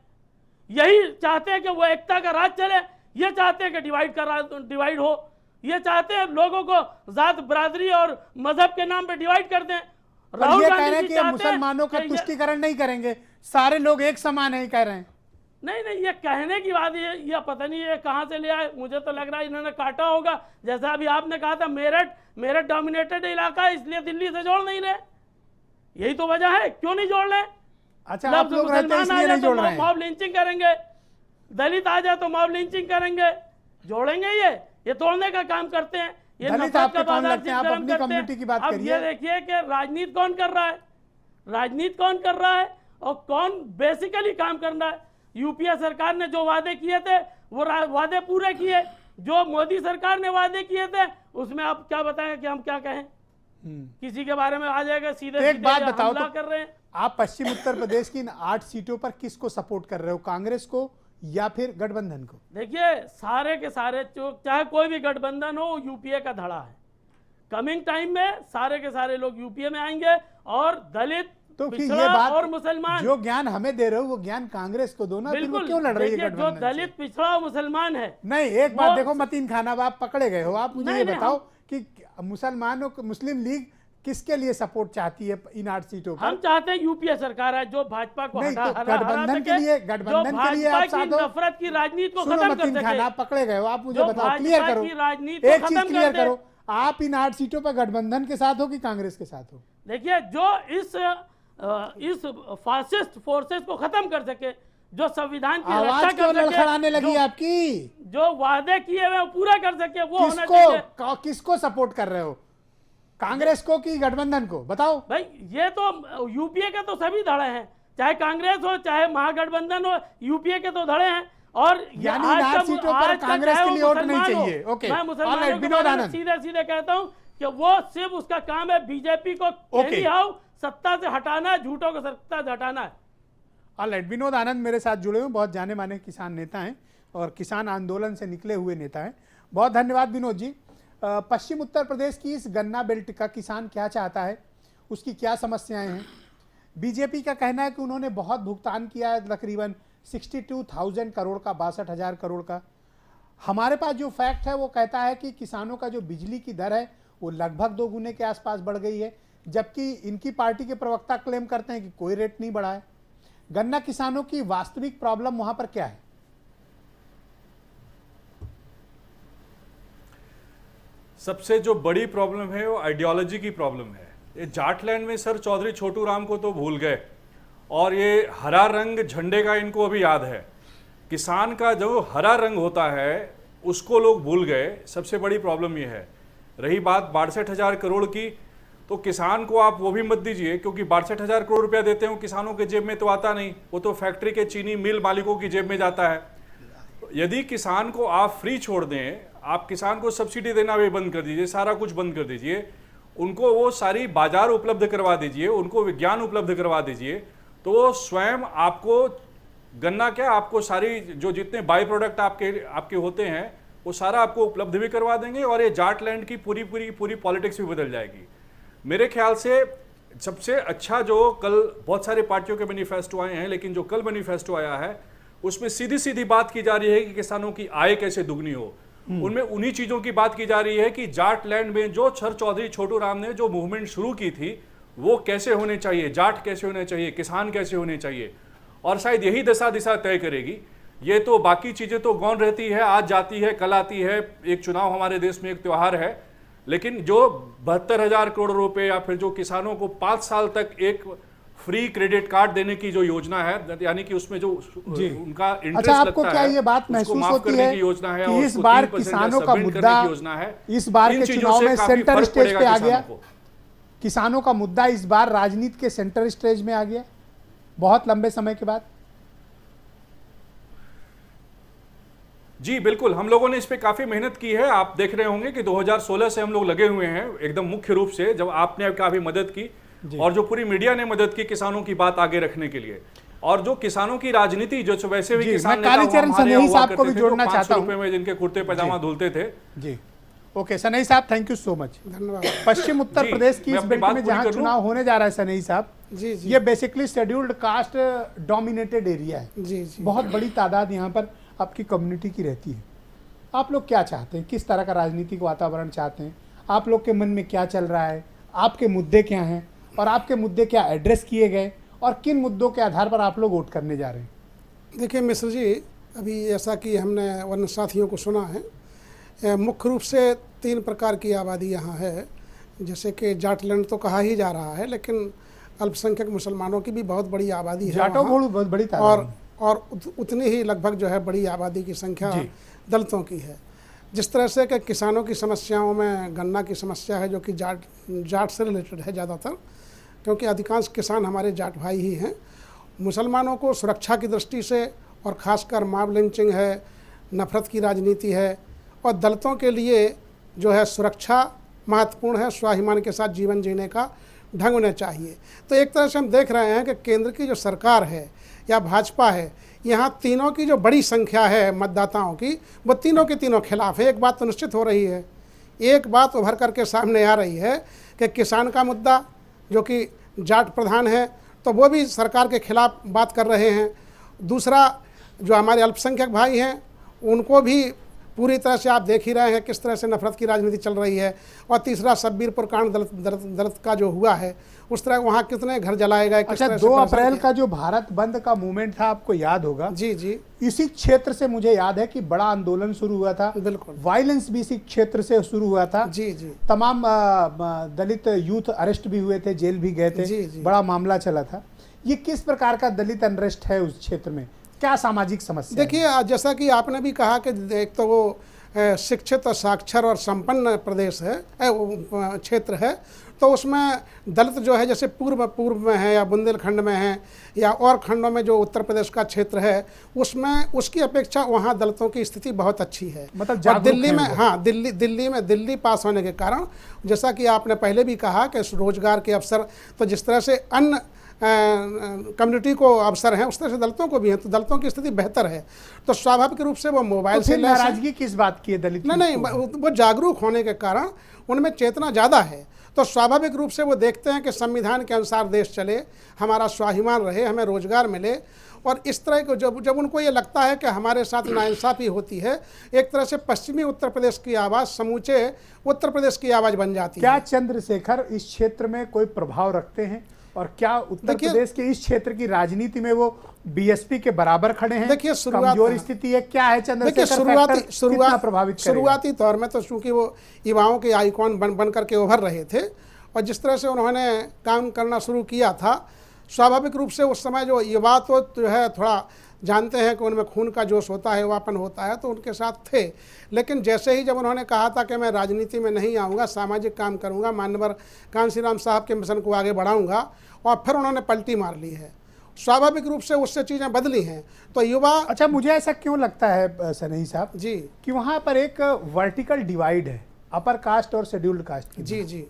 यही चाहते हैं कि वो एकता का राज चले, ये चाहते हैं कि डिवाइड हो, ये चाहते हैं लोगों को जात बरादरी और मजहब के नाम पे डिवाइड कर दें। राहुल गांधी जी चाहते हैं मुसलमानों का तुष्टीकरण नहीं करेंगे, सारे लोग एक समान है, कह रहे हैं। नहीं, ये कहने की बात है, ये पता नहीं ये कहां से ले आए। मुझे तो लग रहा है इन्होंने काटा होगा। जैसा अभी आपने कहा था मेरठ डोमिनेटेड इलाका है, इसलिए दिल्ली से जोड़ नहीं रहे। यही तो वजह है, क्यों नहीं जोड़ रहे? अच्छा, आप लोग रहते हैं इसलिए नहीं जोड़ रहे हैं। मॉब लिंचिंग करेंगे, दलित आ जाए तो मॉब लिंचिंग करेंगे, जोड़ेंगे। ये तोड़ने का काम करते हैं। ये दलित आपके कौन लगते हैं? आप अपनी कम्युनिटी की बात अब करिए। ये देखिए कि राजनीति कौन कर रहा है, राजनीति कौन कर रहा है और कौन बेसिकली काम कर रहा है। यूपीए सरकार ने जो वादे किए थे वो वादे पूरे किए। जो मोदी सरकार ने वादे किए थे उसमें आप क्या बताएं कि हम क्या कहें? किसी के बारे में आ जाएगा सीधे एक बात बताओ तो, कर रहे हैं। आप पश्चिम उत्तर प्रदेश की इन 8 सीटों पर किसको सपोर्ट कर रहे हो? कांग्रेस को या फिर गठबंधन को? देखिए, सारे के सारे चाहे कोई भी गठबंधन हो, यूपीए का धड़ा है। कमिंग टाइम में सारे के सारे लोग यूपीए में आएंगे और दलित तो फिर ये बात और मुसलमान, जो ज्ञान हमें दे रहे हो वो ज्ञान कांग्रेस को दो ना। बिल्कुल, क्यों लड़ रही है जो दलित पिछड़ा मुसलमान है? नहीं, एक बात देखो, मतीन खान, आप पकड़े गए हो। आप मुझे ये बताओ कि मुसलमानों को मुस्लिम लीग किसके लिए सपोर्ट चाहती है इन 8 सीटों पर? हम चाहते हैं यूपीए सरकार है जो भाजपा को नहीं, तो गठबंधन के लिए आप साथ हो। नफरत की राजनीति को सुनो खत्म मतीन कर खान, सके। आप पकड़े गए हो। आप मुझे बताओ, क्लियर करो, एक चीज क्लियर करो, आप इन 8 सीटों पर गठबंधन के साथ हो कि कांग्रेस के साथ हो? देखिए, जो इस फासिस्ट फोर्सेस को खत्म कर सके, जो संविधान की रक्षा कर सके, लड़खड़ाने लगी आपकी, जो वादे किए हुए पूरा कर सके, वो होना चाहिए। किसको सपोर्ट कर रहे हो, कांग्रेस को कि गठबंधन को? बताओ भाई। ये तो यूपीए के तो सभी धड़े हैं, चाहे कांग्रेस हो चाहे महागठबंधन हो, यूपीए के तो धड़े हैं। और यानी इन 8 सीटों पर कांग्रेस के लिए वोट नहीं चाहिए। ओके, मैं मुसलमानों को सीधे कहता हूं कि वो सिर्फ उसका काम है बीजेपी को सत्ता से हटाना, झूठों को सत्ता से हटाना है। ऑलराइट, विनोद आनंद मेरे साथ जुड़े हुए, बहुत जाने माने किसान नेता हैं और किसान आंदोलन से निकले हुए नेता हैं। बहुत धन्यवाद विनोद जी। पश्चिम उत्तर प्रदेश की इस गन्ना बेल्ट का किसान क्या चाहता है, उसकी क्या समस्याएं हैं? बीजेपी का कहना है कि उन्होंने बहुत भुगतान किया है, तकरीबन 62,000 करोड़ का, 62,000 करोड़ का। हमारे पास जो फैक्ट है वो कहता है कि किसानों का जो बिजली की दर है वो लगभग 2 गुने के आसपास बढ़ गई है, जबकि इनकी पार्टी के प्रवक्ता क्लेम करते हैं कि कोई रेट नहीं बढ़ा है। गन्ना किसानों की वास्तविक प्रॉब्लम वहां पर क्या है? सबसे जो बड़ी प्रॉब्लम है वो आइडियोलॉजी की प्रॉब्लम है। ये जाटलैंड में सर चौधरी छोटू राम को तो भूल गए, और ये हरा रंग झंडे का इनको अभी याद है। किसान का जो हरा रंग होता है उसको लोग भूल गए। सबसे बड़ी प्रॉब्लम ये है। रही बात 62,000 करोड़ की, तो किसान को आप वो भी मत दीजिए, क्योंकि 62,000 करोड़ रुपया देते हो किसानों के जेब में तो आता नहीं, वो तो फैक्ट्री के चीनी मिल मालिकों की जेब में जाता है। यदि किसान को आप फ्री छोड़ दें, आप किसान को सब्सिडी देना भी बंद कर दीजिए, सारा कुछ बंद कर दीजिए, उनको वो सारी बाजार उपलब्ध करवा दीजिए, उनको विज्ञान उपलब्ध करवा दीजिए, तो वो स्वयं आपको गन्ना क्या, आपको सारी जो जितने बाई प्रोडक्ट आपके होते हैं वो सारा आपको उपलब्ध भी करवा देंगे, और ये जाटलैंड की पूरी पॉलिटिक्स भी बदल जाएगी। मेरे ख्याल से सबसे अच्छा जो कल बहुत सारी पार्टियों के मैनिफेस्टो आए हैं, लेकिन जो कल मैनिफेस्टो आया है उसमें सीधी सीधी बात की जा रही है कि किसानों की आय कैसे दुगनी हो। उनमें उन्हीं चीजों की बात की जा रही है कि जाटलैंड में जो सर चौधरी छोटू राम ने जो मूवमेंट शुरू की थी वो कैसे होने चाहिए, जाट कैसे होने चाहिए, किसान कैसे होने चाहिए, और शायद यही दिशा तय करेगी। ये तो बाकी चीजें तो गौण रहती है, आज जाती है कल आती है, एक चुनाव हमारे देश में एक त्योहार है, लेकिन जो 72,000 करोड़ रुपए या फिर जो किसानों को 5 साल तक एक फ्री क्रेडिट कार्ड देने की जो योजना है, यानी कि उसमें जो उनका इंटरेस्ट अच्छा, आपको लगता क्या है, ये बात उसको महसूस माफ होती करने है की योजना है कि और इस उसको बार 3% किसानों का सब्मिट करने मुद्दा की योजना है। इस बार इन के चीजों चुनाव से में काफी सेंटर फर्क स्टेज पड़ेगा पे आ किसानों गया? को। किसानों का मुद्दा इस बार राजनीति के सेंटर स्टेज में आ गया बहुत लंबे समय के बाद। जी बिल्कुल, हम लोगों ने इस पे काफी मेहनत की है। आप देख रहे होंगे कि 2016 से हम लोग लगे हुए हैं एकदम मुख्य रूप से, जब आपने काफी मदद की और जो पूरी मीडिया ने मदद की किसानों की बात आगे रखने के लिए। और जो किसानों की राजनीति, जो वैसे भी किसान नेता कालीचरण हमारे सनेही हुआ साहब को भी करते थे, जो जोड़ना 500 चाहता हूं। रुपए में जिनके कुर्ते पैजामा धुलते थे। जी ओके सनेही साहब, थैंक यू सो मच। धन्यवाद। पश्चिम उत्तर जी, प्रदेश की मैं इस अपनी बेल्ट बात में पूरी जहां कर लूं? चुनाव होने जा रहा है सनेही साहब, जी जी ये basically scheduled caste dominated area है। जी जी बहुत बड़ी तादाद यहाँ पर आपकी कम्युनिटी की रहती है। आप लोग क्या चाहते हैं, किस तरह का राजनीतिक वातावरण चाहते हैं, आप लोग के मन में क्या चल रहा है, आपके मुद्दे क्या हैं और आपके मुद्दे क्या एड्रेस किए गए और किन मुद्दों के आधार पर आप लोग वोट करने जा रहे हैं? देखिए मिश्र जी, अभी ऐसा कि हमने वर्ण साथियों को सुना है, मुख्य रूप से 3 प्रकार की आबादी यहाँ है। जैसे कि जाटलैंड तो कहा ही जा रहा है, लेकिन अल्पसंख्यक मुसलमानों की भी बहुत बड़ी आबादी है जाटों वहाँ। बहुत बड़ी तादाद है। और उतनी ही लगभग जो है बड़ी आबादी की संख्या दलितों की है। जिस तरह से कि किसानों की समस्याओं में गन्ना की समस्या है, जो कि जाट से रिलेटेड है ज़्यादातर, क्योंकि अधिकांश किसान हमारे जाट भाई ही हैं। मुसलमानों को सुरक्षा की दृष्टि से और ख़ासकर मॉब लिंचिंग है, नफ़रत की राजनीति है, और दलितों के लिए जो है सुरक्षा महत्वपूर्ण है, स्वाभिमान के साथ जीवन जीने का ढंग होना चाहिए। तो एक तरह से हम देख रहे हैं कि केंद्र की जो सरकार है या भाजपा है, यहाँ तीनों की जो बड़ी संख्या है मतदाताओं की, वो तीनों के तीनों खिलाफ है। एक बात तो निश्चित हो रही है, एक बात उभर करके सामने आ रही है कि किसान का मुद्दा जो कि जाट प्रधान है, तो वो भी सरकार के खिलाफ बात कर रहे हैं। दूसरा, जो हमारे अल्पसंख्यक भाई हैं, उनको भी पूरी तरह से आप देख ही रहे हैं किस तरह से नफरत की राजनीति चल रही है। और तीसरा, सब्बीरपुर कांड दलित का जो हुआ है, उस तरह वहाँ कितने घर जलाए गए। अच्छा, 2 अप्रैल का जो भारत बंद का मूवमेंट था, आपको याद होगा? जी जी, इसी क्षेत्र से मुझे याद है कि बड़ा आंदोलन शुरू हुआ था। बिल्कुल, वायलेंस भी इसी क्षेत्र से शुरू हुआ था। जी जी, तमाम दलित यूथ अरेस्ट भी हुए थे, जेल भी गए थे। जी जी, बड़ा मामला चला था। ये किस प्रकार का दलित अनरेस्ट है उस क्षेत्र में, क्या सामाजिक समस्या? देखिए, जैसा कि आपने भी कहा कि एक तो वो शिक्षित और साक्षर और संपन्न प्रदेश है, क्षेत्र है, तो उसमें दलित जो है, जैसे पूर्व में है या बुंदेलखंड में है या और खंडों में जो उत्तर प्रदेश का क्षेत्र है, उसमें उसकी अपेक्षा वहाँ दलितों की स्थिति बहुत अच्छी है। मतलब दिल्ली में, हाँ, दिल्ली पास होने के कारण, जैसा कि आपने पहले भी कहा कि रोजगार के अवसर, तो जिस तरह से अन्य कम्युनिटी को अवसर हैं, उस तरह से दलितों को भी हैं, तो दलितों की स्थिति बेहतर है। तो स्वाभाविक रूप से वो मोबाइल से नाराजगी किस बात की है दलित? नहीं, वो जागरूक होने के कारण उनमें चेतना ज़्यादा है। तो स्वाभाविक रूप से वो देखते हैं कि संविधान के अनुसार देश चले, हमारा स्वाभिमान रहे, हमें रोजगार मिले। और इस तरह को जब उनको ये लगता है कि हमारे साथ नाइंसाफ़ी होती है, एक तरह से पश्चिमी उत्तर प्रदेश की आवाज़ समूचे उत्तर प्रदेश की आवाज़ बन जाती है। क्या चंद्रशेखर इस क्षेत्र में कोई प्रभाव रखते हैं और क्या उत्तर प्रदेश के इस क्षेत्र की राजनीति में वो बीएसपी के बराबर खड़े हैं? देखिए, कमजोर स्थिति है, क्या है चंद्रशेखर? शुरुआती तौर में तो चूंकि वो युवाओं के आइकॉन बन करके उभर रहे थे, और जिस तरह से उन्होंने काम करना शुरू किया था, स्वाभाविक रूप से उस समय जो युवा तो जो है थोड़ा जानते हैं कि उनमें खून का जोश होता है, युवापन होता है, तो उनके साथ थे। लेकिन जैसे ही जब उन्होंने कहा था कि मैं राजनीति में नहीं आऊँगा, सामाजिक काम करूँगा, माननीय कांशीराम साहब के मिशन को आगे बढ़ाऊँगा, और फिर उन्होंने पलटी मार ली है। स्वाभाविक रूप से उससे चीज़ें बदली हैं। तो युवा, अच्छा, मुझे ऐसा क्यों लगता है सनेही साहब जी कि वहाँ पर एक वर्टिकल डिवाइड है अपर कास्ट और शेड्यूल्ड कास्ट की? जी जी,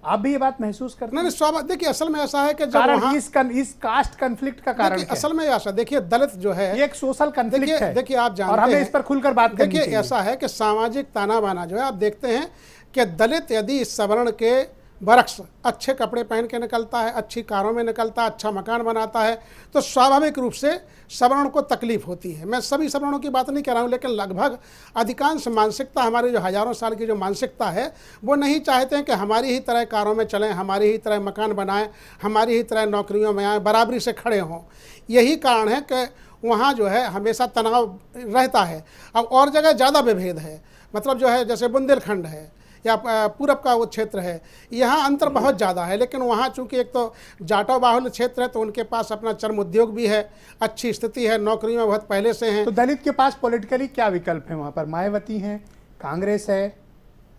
आप भी ये बात महसूस करते हैं? नहीं, स्वाभाविक, देखिए असल में ऐसा है कि जब कारण इस कास्ट कन्फ्लिक्ट का कारण असल में ऐसा, देखिए दलित जो है ये एक सोशल कन्फ्लिक्ट है। देखिए आप जानते हैं, और हमें इस पर खुलकर बात करनी चाहिए। देखिए ऐसा है कि सामाजिक ताना बाना जो है, आप देखते हैं कि दलित यदि सवर्ण के बरक्स अच्छे कपड़े पहन के निकलता है, अच्छी कारों में निकलता है, अच्छा मकान बनाता है, तो स्वाभाविक रूप से सवर्ण को तकलीफ होती है। मैं सभी सवर्णों की बात नहीं कर रहा हूँ, लेकिन लगभग अधिकांश मानसिकता, हमारी जो हज़ारों साल की जो मानसिकता है, वो नहीं चाहते हैं कि हमारी ही तरह कारों में चलें, हमारी ही तरह मकान बनाएं, हमारी ही तरह नौकरियों में आएँ, बराबरी से खड़े हों। यही कारण है कि वहाँ जो है हमेशा तनाव रहता है। अब और जगह ज़्यादा विभेद है, मतलब जो है जैसे बुंदेलखंड है या पूरब का वो क्षेत्र है, यहाँ अंतर बहुत ज़्यादा है। लेकिन वहाँ चूंकि एक तो जाटो बाहुल्य क्षेत्र है, तो उनके पास अपना चर्म उद्योग भी है, अच्छी स्थिति है, नौकरियों में बहुत पहले से हैं। तो दलित के पास पॉलिटिकली क्या विकल्प है वहाँ पर? मायावती हैं, कांग्रेस है,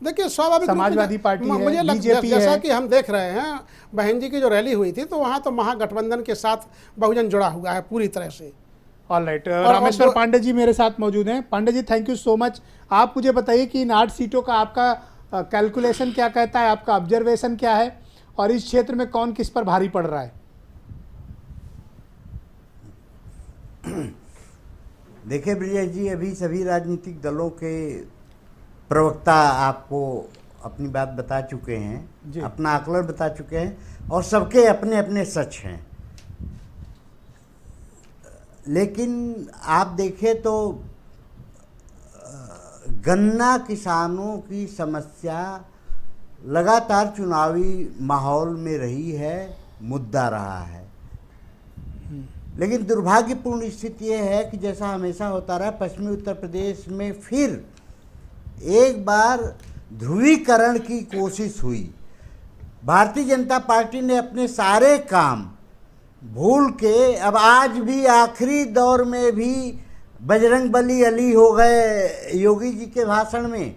देखिए स्वाभाविक समाजवादी पार्टी है, मुझे बीजेपी जैसा है। कि हम देख रहे हैं बहन जी की जो रैली हुई थी, तो वहाँ तो महागठबंधन के साथ बहुजन जुड़ा हुआ है पूरी तरह से। ऑल राइट, रामेश्वर पांडे जी मेरे साथ मौजूद हैं। Pandey ji, thank you so much. आप मुझे बताइए कि इन 8 सीटों का आपका कैलकुलेशन क्या कहता है, आपका ऑब्जर्वेशन क्या है, और इस क्षेत्र में कौन किस पर भारी पड़ रहा है? देखिए ब्रिजेश जी, अभी सभी राजनीतिक दलों के प्रवक्ता आपको अपनी बात बता चुके हैं, अपना आकलन बता चुके हैं, और सबके अपने अपने सच हैं। लेकिन आप देखें तो गन्ना किसानों की समस्या लगातार चुनावी माहौल में रही है, मुद्दा रहा है। लेकिन दुर्भाग्यपूर्ण स्थिति यह है कि जैसा हमेशा होता रहा, पश्चिमी उत्तर प्रदेश में फिर एक बार ध्रुवीकरण की कोशिश हुई। भारतीय जनता पार्टी ने अपने सारे काम भूल के अब आज भी आखिरी दौर में भी बजरंगबली अली हो गए योगी जी के भाषण में,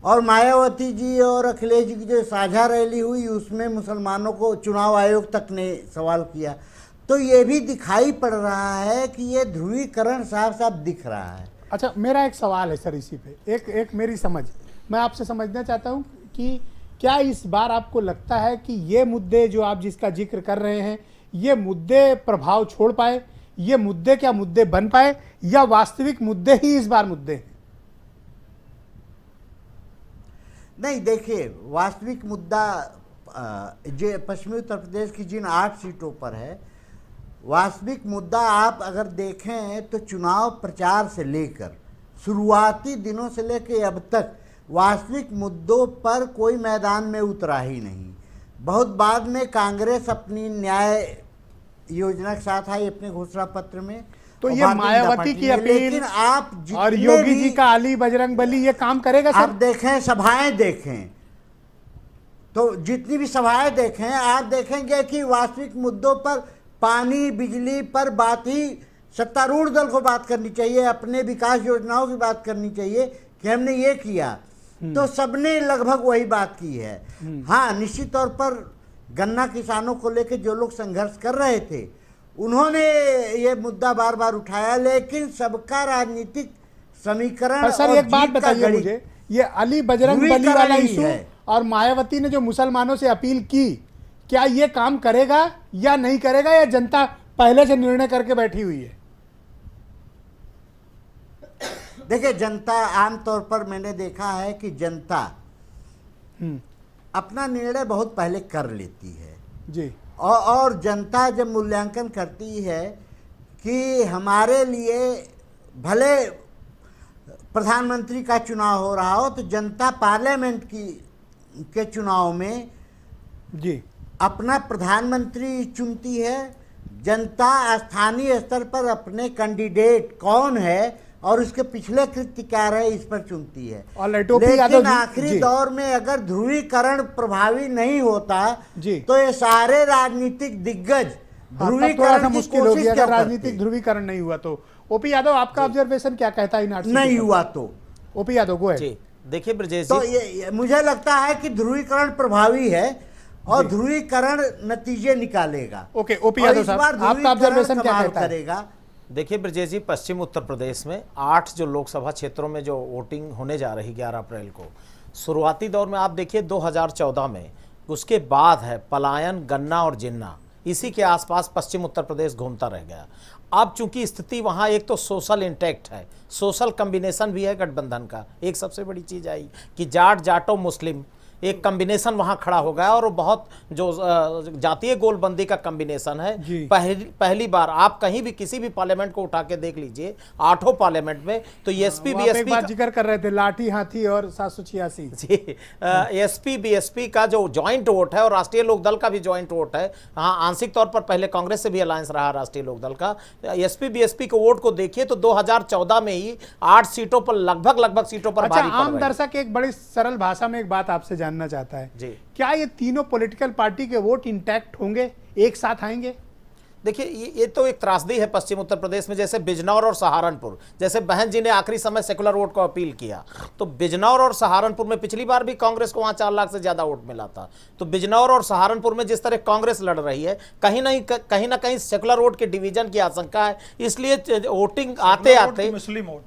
और मायावती जी और अखिलेश जी की जो साझा रैली हुई उसमें मुसलमानों को चुनाव आयोग तक ने सवाल किया। तो ये भी दिखाई पड़ रहा है कि ये ध्रुवीकरण साफ साफ दिख रहा है। अच्छा, मेरा एक सवाल है सर इसी पे, एक मेरी समझ, मैं आपसे समझना चाहता हूँ कि क्या इस बार आपको लगता है कि ये मुद्दे जो आप जिसका जिक्र कर रहे हैं, ये मुद्दे प्रभाव छोड़ पाए, ये मुद्दे क्या मुद्दे बन पाए, या वास्तविक मुद्दे ही इस बार मुद्दे हैं? नहीं, देखिए वास्तविक मुद्दा जो पश्चिमी उत्तर प्रदेश की जिन 8 सीटों पर है, वास्तविक मुद्दा आप अगर देखें तो चुनाव प्रचार से लेकर शुरुआती दिनों से लेकर अब तक वास्तविक मुद्दों पर कोई मैदान में उतरा ही नहीं। बहुत बाद में कांग्रेस अपनी न्याय योजना के साथ आई अपने घोषणा पत्र में, तो ये मायावती की अपील और योगी जी का अली बजरंगबली ये काम करेगा सर? आप देखें, सभाएं देखें, तो जितनी भी सभाएं देखें आप देखेंगे कि वास्तविक मुद्दों पर, पानी बिजली पर बात ही सत्तारूढ़ दल को बात करनी चाहिए, अपने विकास योजनाओं की बात करनी चाहिए कि हमने ये किया, तो सबने लगभग वही बात की है। हाँ, निश्चित तौर पर गन्ना किसानों को लेकर जो लोग संघर्ष कर रहे थे उन्होंने ये मुद्दा बार बार उठाया, लेकिन सबका राजनीतिक समीकरण। सर एक बात बताइए मुझे, ये अली बजरंगबली वाला इशू और मायावती ने जो मुसलमानों से अपील की, क्या ये काम करेगा या नहीं करेगा, या जनता पहले से निर्णय करके बैठी हुई है? देखिए, जनता आमतौर पर मैंने देखा है कि जनता अपना निर्णय बहुत पहले कर लेती है जी, और जनता जब मूल्यांकन करती है कि हमारे लिए भले प्रधानमंत्री का चुनाव हो रहा हो, तो जनता पार्लियामेंट के चुनाव में जी अपना प्रधानमंत्री चुनती है। जनता स्थानीय स्तर पर अपने कैंडिडेट कौन है और उसके पिछले कृत्य क्या रहे इस पर चुनती है। लेकिन आखिरी दौर में अगर ध्रुवीकरण प्रभावी नहीं होता तो ये सारे राजनीतिक दिग्गज ध्रुवीकरण की कोशिश करते। राजनीतिक ध्रुवीकरण नहीं हुआ तो ओपी यादव, आपका ऑब्जर्वेशन क्या कहता है? नहीं हुआ तो ओपी यादव को है। देखिए ब्रजेश तो ये मुझे लगता है कि ध्रुवीकरण प्रभावी है और ध्रुवीकरण नतीजे निकालेगा। ओके, ओपी यादव साहब, आपका ऑब्जर्वेशन क्या कहता है? देखिए ब्रजेश जी, पश्चिम उत्तर प्रदेश में 8 जो लोकसभा क्षेत्रों में जो वोटिंग होने जा रही 11 अप्रैल को, शुरुआती दौर में आप देखिए 2014 में, उसके बाद है पलायन, गन्ना और जिन्ना, इसी के आसपास पश्चिम उत्तर प्रदेश घूमता रह गया। अब चूंकि स्थिति वहाँ एक तो सोशल इंटैक्ट है, सोशल कम्बिनेशन भी है गठबंधन का। एक सबसे बड़ी चीज़ आई कि जाटो मुस्लिम एक कॉम्बिनेशन वहां खड़ा हो गया और वो बहुत जो जातीय गोलबंदी का कॉम्बिनेशन है। पहली बार आप कहीं भी किसी भी पार्लियामेंट को उठा के देख लीजिए, 8 पार्लियामेंट में तो एसपी बीएसपी का जिक्र कर रहे थे, लाठी हाथी और 786 जी, एसपी बीएसपी का जो ज्वाइंट वोट है और राष्ट्रीय लोकदल का भी ज्वाइंट वोट है। हाँ, आंशिक तौर पर पहले कांग्रेस से भी अलायंस रहा राष्ट्रीय लोकदल का। एसपी बीएसपी के वोट को देखिए तो 2014 में ही 8 सीटों पर लगभग सीटों पर भारी पड़ रहे हैं। आम दर्शक एक बड़ी सरल भाषा में एक बात आपसे जानना चाहता है जी, क्या ये तीनों पॉलिटिकल पार्टी के वोट इंटैक्ट होंगे, एक साथ आएंगे? देखिए ये तो एक त्रासदी है पश्चिम उत्तर प्रदेश में। जैसे बिजनौर और सहारनपुर, जैसे बहन जी ने आखिरी समय सेकुलर वोट को अपील किया, तो बिजनौर और सहारनपुर में पिछली बार भी कांग्रेस को वहां 4 लाख से ज्यादा वोट मिला था। तो बिजनौर और सहारनपुर में जिस तरह कांग्रेस लड़ रही है, कहीं ना कहीं सेकुलर वोट के डिवीजन की आशंका है। इसलिए वोटिंग आते आते मुस्लिम वोट,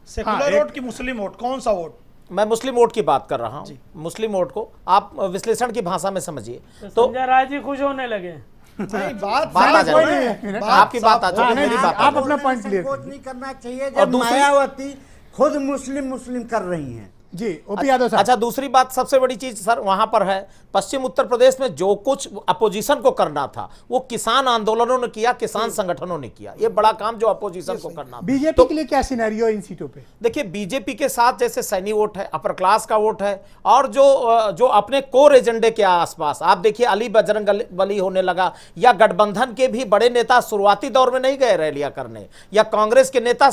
सेकुलर वोट की मुस्लिम वोट, कौन सा वोट? मैं मुस्लिम वोट की बात कर रहा हूं। मुस्लिम वोट को आप विश्लेषण की भाषा में समझिए तो संजय राय जी खुश होने लगे। नहीं, बात आ जाए, आपकी बात आ जाए, मेरी बात आप अपना पॉइंट क्लियर नहीं करना चाहिए जब मायावती खुद मुस्लिम कर रही हैं। जी, ओपी यादव साहब। अच्छा, दूसरी बात सबसे बड़ी चीज सर वहां पर है, पश्चिम उत्तर प्रदेश में जो कुछ अपोजिशन को करना था वो किसान आंदोलनों ने किया, किसान संगठनों ने किया। ये बड़ा काम जो अपोजिशन को करना था। बीजेपी के लिए क्या सिनेरियो इन सीटों पे? देखिए, बीजेपी के साथ जैसे सैनी वोट है, अपर क्लास का वोट है, और जो अपने कोर एजेंडे के आसपास आप देखिए अली बजरंग बली होने लगा, या गठबंधन के भी बड़े नेता शुरुआती दौर में नहीं गए रैलियां करने, या कांग्रेस के नेता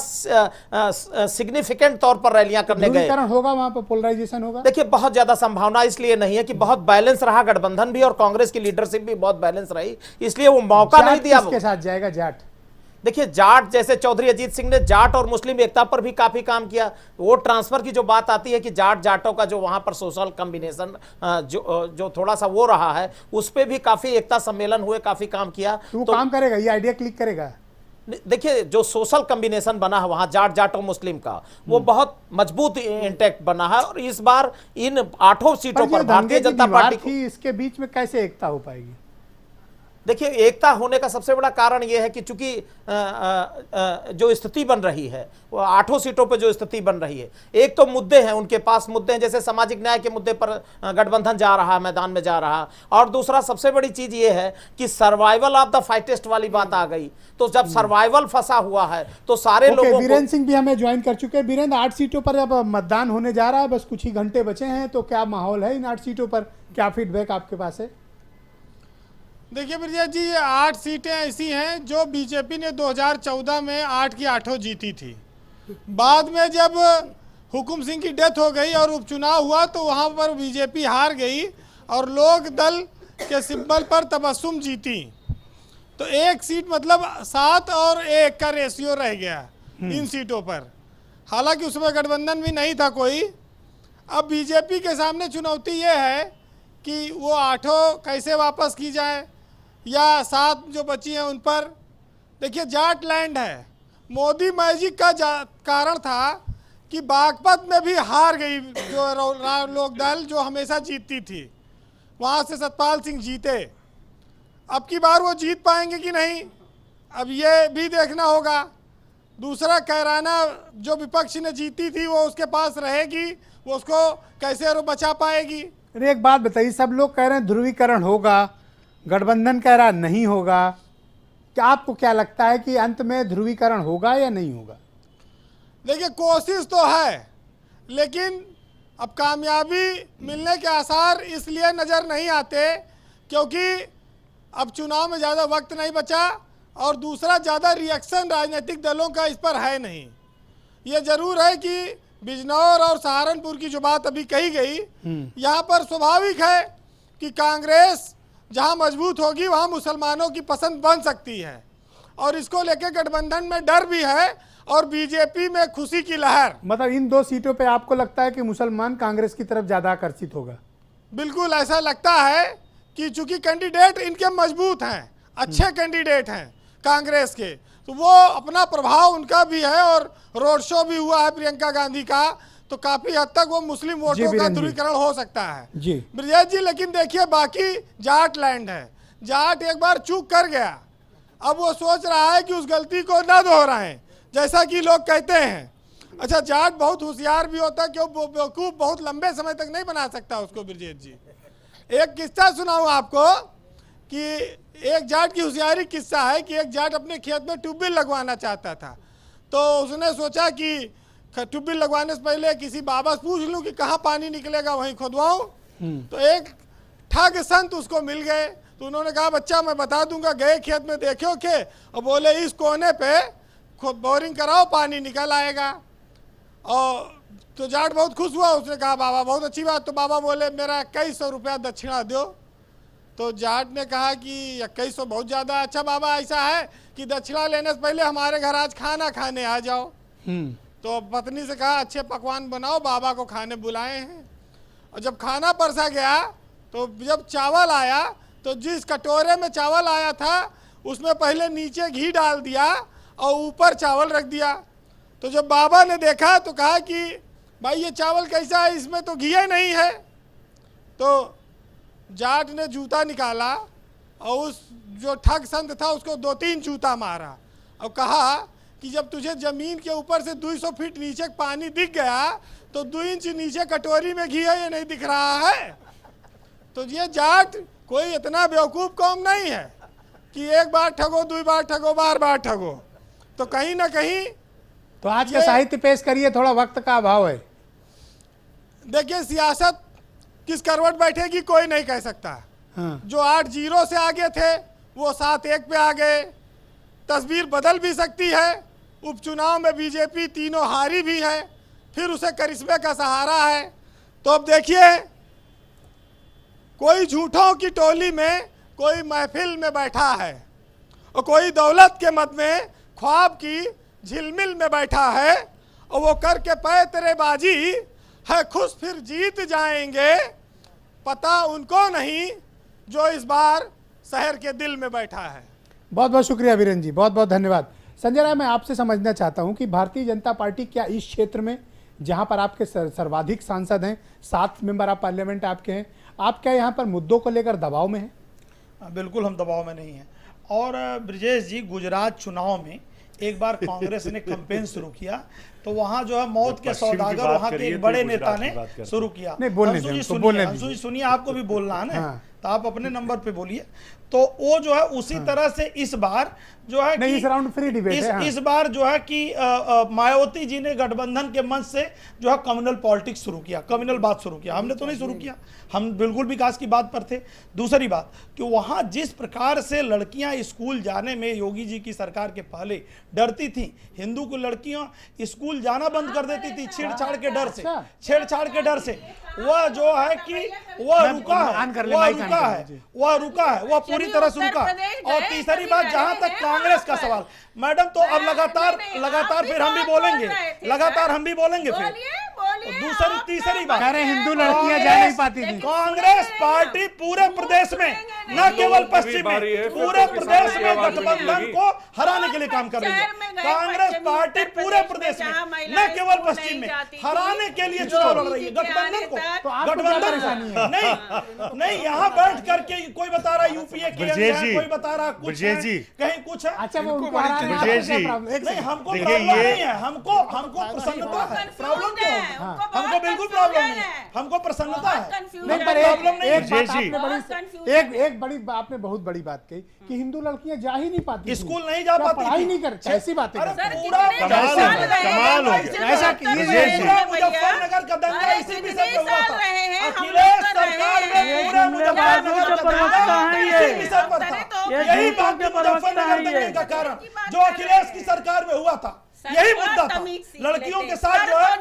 सिग्निफिकेंट तौर पर रैलियां करने गए। होगा वहां पर, पोलराइजेशन होगा? देखिए, बहुत ज्यादा संभावना इसलिए नहीं है कि बहुत बैलेंस रहा गठबंधन भी और कांग्रेस की लीडरशिप भी बहुत बैलेंस रही, इसलिए वो मौका नहीं दिया। किसके साथ जाएगा? जाट? देखिए, जाट जैसे चौधरी अजीत सिंह ने जाट और मुस्लिम एकता पर भी काफी काम किया। वोट ट्रांसफर की जो बात आती है कि जाटों का जो वहां पर सोशल कॉम्बिनेशन जो थोड़ा सा वो रहा है, उस पर भी काफी एकता सम्मेलन हुए, काफी काम किया। तो काम करेगा, ये आइडिया क्लिक करेगा? देखिए, जो सोशल कॉम्बिनेशन बना है वहां जाट और मुस्लिम का, वो बहुत मजबूत इंटैक्ट बना है। और इस बार इन 8 सीटों पर भारतीय जनता पार्टी को, इसके बीच में कैसे एकता हो पाएगी? देखिए, एकता होने का सबसे बड़ा कारण यह है कि चूंकि जो स्थिति बन रही है, वो 8 सीटों पे जो स्थिति बन रही है, एक तो मुद्दे हैं, उनके पास मुद्दे हैं, जैसे सामाजिक न्याय के मुद्दे पर गठबंधन जा रहा है, मैदान में जा रहा, और दूसरा सबसे बड़ी चीज ये है कि सर्वाइवल ऑफ द फाइटेस्ट वाली बात आ गई। तो जब सर्वाइवल फंसा हुआ है तो सारे लोगों वीरेंद्र सिंह भी हमें ज्वाइन कर चुके हैं। वीरेंद्र, 8 सीटों पर अब मतदान होने जा रहा है, बस कुछ ही घंटे बचे हैं, तो क्या माहौल है इन 8 सीटों पर? क्या फीडबैक आपके पास है? देखिए ब्रजेश जी, ये 8 सीटें ऐसी हैं जो बीजेपी ने 2014 में 8 की 8 जीती थी। बाद में जब हुकुम सिंह की डेथ हो गई और उपचुनाव हुआ तो वहाँ पर बीजेपी हार गई और लोक दल के सिंबल पर तबस्सुम जीती। तो 1 सीट मतलब 7 और 1 का रेशियो रह गया इन सीटों पर। हालांकि उसमें गठबंधन भी नहीं था कोई। अब बीजेपी के सामने चुनौती ये है कि वो 8 कैसे वापस की जाए, या 7 जो बची हैं उन पर। देखिए, जाट लैंड है, मोदी मैजिक का कारण था कि बागपत में भी हार गई जो लोकदल, जो हमेशा जीतती थी। वहाँ से सतपाल सिंह जीते। अब की बार वो जीत पाएंगे कि नहीं, अब ये भी देखना होगा। दूसरा, कैराना जो विपक्ष ने जीती थी वो उसके पास रहेगी, वो उसको कैसे बचा पाएगी? एक बात बताइए, सब लोग कह रहे हैं ध्रुवीकरण होगा, गठबंधन कह रहा नहीं होगा, क्या आपको क्या लगता है कि अंत में ध्रुवीकरण होगा या नहीं होगा? देखिए, कोशिश तो है, लेकिन अब कामयाबी मिलने के आसार इसलिए नज़र नहीं आते क्योंकि अब चुनाव में ज़्यादा वक्त नहीं बचा, और दूसरा ज़्यादा रिएक्शन राजनीतिक दलों का इस पर है नहीं। ये ज़रूर है कि बिजनौर और सहारनपुर की जो बात अभी कही गई, यहाँ पर स्वाभाविक है कि कांग्रेस जहाँ मजबूत होगी वहाँ मुसलमानों की पसंद बन सकती है, और इसको लेकर गठबंधन में डर भी है और बीजेपी में खुशी की लहर। मतलब इन 2 सीटों पे आपको लगता है कि मुसलमान कांग्रेस की तरफ ज़्यादा आकर्षित होगा? बिल्कुल ऐसा लगता है कि चूंकि कैंडिडेट इनके मजबूत हैं, अच्छे कैंडिडेट हैं कांग्रेस के, तो वो अपना प्रभाव उनका भी है, और रोड शो भी हुआ है प्रियंका गांधी का, तो काफी हद तक वो मुस्लिम वोटों का ध्रुवीकरण हो सकता है जी ब्रजेश जी। लेकिन देखिए, बाकी जाट लैंड है, जाट एक बार चूक कर गया, अब वो सोच रहा है कि उस गलती को न दोहराएं, जैसा कि लोग कहते हैं। अच्छा, जाट बहुत होशियार भी होता है, क्यों बेवकूफ बहुत लंबे समय तक नहीं बना सकता उसको ब्रजेश जी। एक किस्सा सुनाऊं आपको कि एक जाट की होशियारी किस्सा है कि एक जाट अपने खेत में ट्यूबवेल लगवाना चाहता था। तो उसने सोचा कि ट्यूबवेल लगवाने से पहले किसी बाबा से पूछ लूं कि कहाँ पानी निकलेगा, वहीं खोदवाऊं। तो एक ठग संत उसको मिल गए, तो उन्होंने कहा बच्चा मैं बता दूंगा। गए खेत में देखो के और बोले इस कोने पे खुद बोरिंग कराओ, पानी निकल आएगा। और तो जाट बहुत खुश हुआ, उसने कहा बाबा बहुत अच्छी बात। तो बाबा बोले मेरा 2100 रुपया दक्षिणा दो। तो जाट ने कहा कि 2100 बहुत ज़्यादा। अच्छा बाबा ऐसा है कि दक्षिणा लेने से पहले हमारे घर आज खाना खाने आ जाओ। तो पत्नी से कहा अच्छे पकवान बनाओ, बाबा को खाने बुलाए हैं। और जब खाना परसा गया तो जब चावल आया तो जिस कटोरे में चावल आया था उसमें पहले नीचे घी डाल दिया और ऊपर चावल रख दिया। तो जब बाबा ने देखा तो कहा कि भाई ये चावल कैसा है, इसमें तो घी नहीं है। तो जाट ने जूता निकाला और उस जो ठग संत था उसको 2-3 जूता मारा और कहा कि जब तुझे जमीन के ऊपर से 200 फीट नीचे पानी दिख गया तो 2 इंच नीचे कटोरी में घी है, ये नहीं दिख रहा है। तो ये जाट कोई इतना बेवकूफ़ कौम नहीं है कि एक बार ठगो, 2 बार ठगो, बार ठगो। तो कहीं ना कहीं तो आज का साहित्य पेश करिए, थोड़ा वक्त का अभाव है। देखिए सियासत किस करवट बैठेगी कोई नहीं कह सकता। जो 8-0 से आगे थे वो 7-1 पे आ गए। तस्वीर बदल भी सकती है। उपचुनाव में बीजेपी तीनों हारी भी है, फिर उसे करिश्मे का सहारा है। तो अब देखिए कोई झूठों की टोली में कोई महफिल में बैठा है और कोई दौलत के मद में ख्वाब की झिलमिल में बैठा है और वो करके पैतरेबाजी है खुश फिर जीत जाएंगे। पता उनको नहीं जो इस बार शहर के दिल में बैठा है। बहुत बहुत शुक्रिया वीरेन जी, बहुत बहुत धन्यवाद। संजय राय, मैं आपसे समझना चाहता हूं कि भारतीय जनता पार्टी क्या इस क्षेत्र में जहां पर आपके सर्वाधिक सांसद हैं, 7 मेंबर ऑफ पार्लियामेंट आपके हैं, आप क्या यहां पर मुद्दों को लेकर दबाव में हैं? बिल्कुल हम दबाव में नहीं हैं। और ब्रजेश जी, गुजरात चुनाव में एक बार कांग्रेस ने कैंपेन शुरू किया तो वहां जो है मौत के सौदागर वहां के एक बड़े नेता ने शुरू किया। बोलने सुनिए, आपको भी बोलना है ना, तो आप अपने नंबर पे बोलिए। तो वो जो है उसी तरह से इस बार जो है नहीं, इस राउंड फ्री डिबेट है। इस बार जो है कि मायावती जी ने गठबंधन के मंच से जो है कम्युनल पॉलिटिक्स शुरू किया, कम्युनल बात शुरू किया। हमने तो नहीं शुरू किया, हम बिल्कुल विकास की बात पर थे। दूसरी बात कि वहाँ जिस प्रकार से लड़कियाँ स्कूल जाने में योगी जी की सरकार के पहले डरती थी, हिंदू को लड़कियाँ स्कूल जाना बंद कर देती थी छेड़छाड़ के डर से, छेड़छाड़ के डर से। वह जो है कि वह रुका है, वह पूरी तरह से रुका। और तीसरी बात, जहां तक कांग्रेस का सवाल, मैडम तो अब लगातार फिर हम भी बोलेंगे, लगातार हम भी बोलेंगे फिर। दूसरी तीसरी बात, हिंदू लड़कियां जा नहीं पाती थी। कांग्रेस पार्टी पूरे प्रदेश में, न केवल पश्चिम में, पूरे प्रदेश में गठबंधन को हराने के लिए काम कर रही है। कांग्रेस पार्टी पूरे प्रदेश में, न केवल पश्चिम में, हराने के लिए चुनाव लड़ रही है। गठबंधन को नहीं, यहाँ बैठ करके कोई बता रहा यूपीए के, कोई बता रहा कुछ है, कहीं कुछ है। अच्छा, नहीं, हमको प्रॉब्लम नहीं है, हमको प्रसन्नता है। प्रॉब्लम क्यों है? हमको बिल्कुल प्रॉब्लम नहीं है, हमको प्रसन्नता है। एक बड़ी आपने बहुत बड़ी बात कही कि हिंदू लड़कियां जा ही नहीं पाती, स्कूल नहीं जा पाती, पढ़ाई नहीं करती। ऐसी बातें कमाल हो गया। ऐसा मुजफ्फरनगर का दंगा इसी विषय पे हुआ था। अखिलेश सरकार में पूरे मुजफ्फरनगर का दंगा इसी विषय पर था। यही बात मुजफ्फरनगर दंगे का कारण जो अखिलेश की सरकार में हुआ था, यही मुद्दा था। लड़कियों के साथ जो है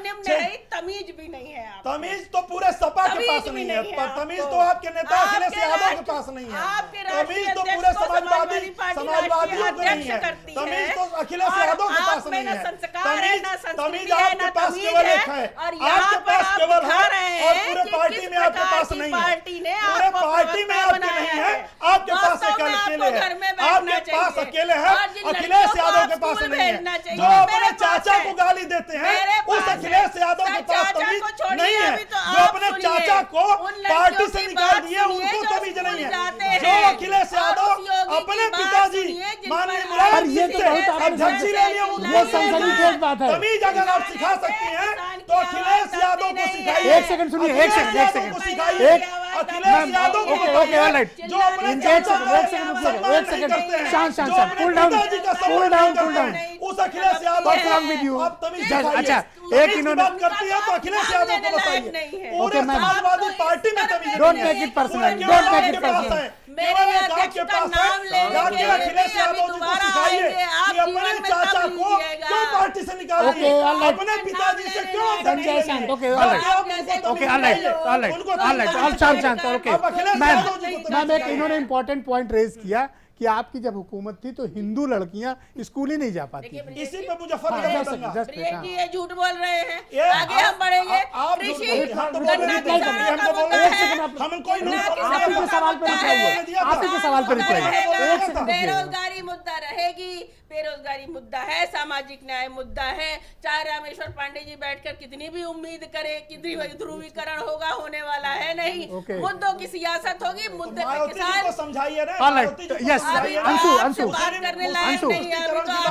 तमीज भी नहीं है। तमीज तो पूरे सपा के पास नहीं है, तमीज तो आपके नेता अखिलेश यादव के पास नहीं है, तमीज तो पूरे समाजवादियों को नहीं है, तमीज तो अखिलेश यादव के पास नहीं है, तमीज आपके पास केवल एक है, आपके पास केवल है और पूरे पार्टी में आपके पास नहीं है, पूरे पार्टी में आपके नहीं है, आपके पास अकेले है, आपके पास अकेले है, अखिलेश यादव के पास नहीं है। जो अपने चाचा को गाली देते हैं उस अखिलेश यादव के पास तमीज नहीं है। जो अपने चाचा को पार्टी से निकाल दिए उनको तमीज नहीं है। जो अखिलेश यादव अपने पिताजी माननीय मुलायम ये तो बहुत आपने अध्यक्ष ले लिया, ये संसदीय बात है। तमीज अगर आप सिखा सकती हैं तो अखिलेश यादव को सिखाइए। एक सेकंड सुनिए, एक सेकंड अखिलेश यादव को ओके ऑलराइट, जो अपने एक सेकंड शांत कूल डाउन उस Akhilesh Yadav what's wrong with you? आप तमीज अच्छा एक इन्होंने बात करती है तो अखिलेश यादव को बताइए। पूरे समाजवादी पार्टी में तमीज don't make it personal, don't make it personal. मेरे अध्यक्ष का नाम लेने के अखिलेश यादव जी को सिखाइए कि अपने चाचा को क्यों पार्टी से निकाल ओके ऑलराइट, अपने पिताजी से क्यों संजय शांत, okay alright, okay alright, all शांत, ओके। मैम एक इन्होंने इंपॉर्टेंट पॉइंट रेज किया कि आपकी जब हुकूमत थी तो हिंदू लड़कियां स्कूल ही नहीं जा पाती। इसी पे मुजफ्फरनगर दंगा। जी ये झूठ बोल रहे हैं, आगे हम बढ़ेंगे। हम कोई आप ही के सवाल पर रिप्लाई, आप ही के सवाल पर रिप्लाई। बेरोजगारी मुद्दा रहेगी, बेरोजगारी मुद्दा है, सामाजिक न्याय मुद्दा है। चाहे रामेश्वर पांडे जी बैठकर कितनी भी उम्मीद करें कि ध्रुवीकरण होगा, होने वाला है नहीं। मुद्दों की सियासत होगी, मुद्दे पे किसान समझाइए यस अंशु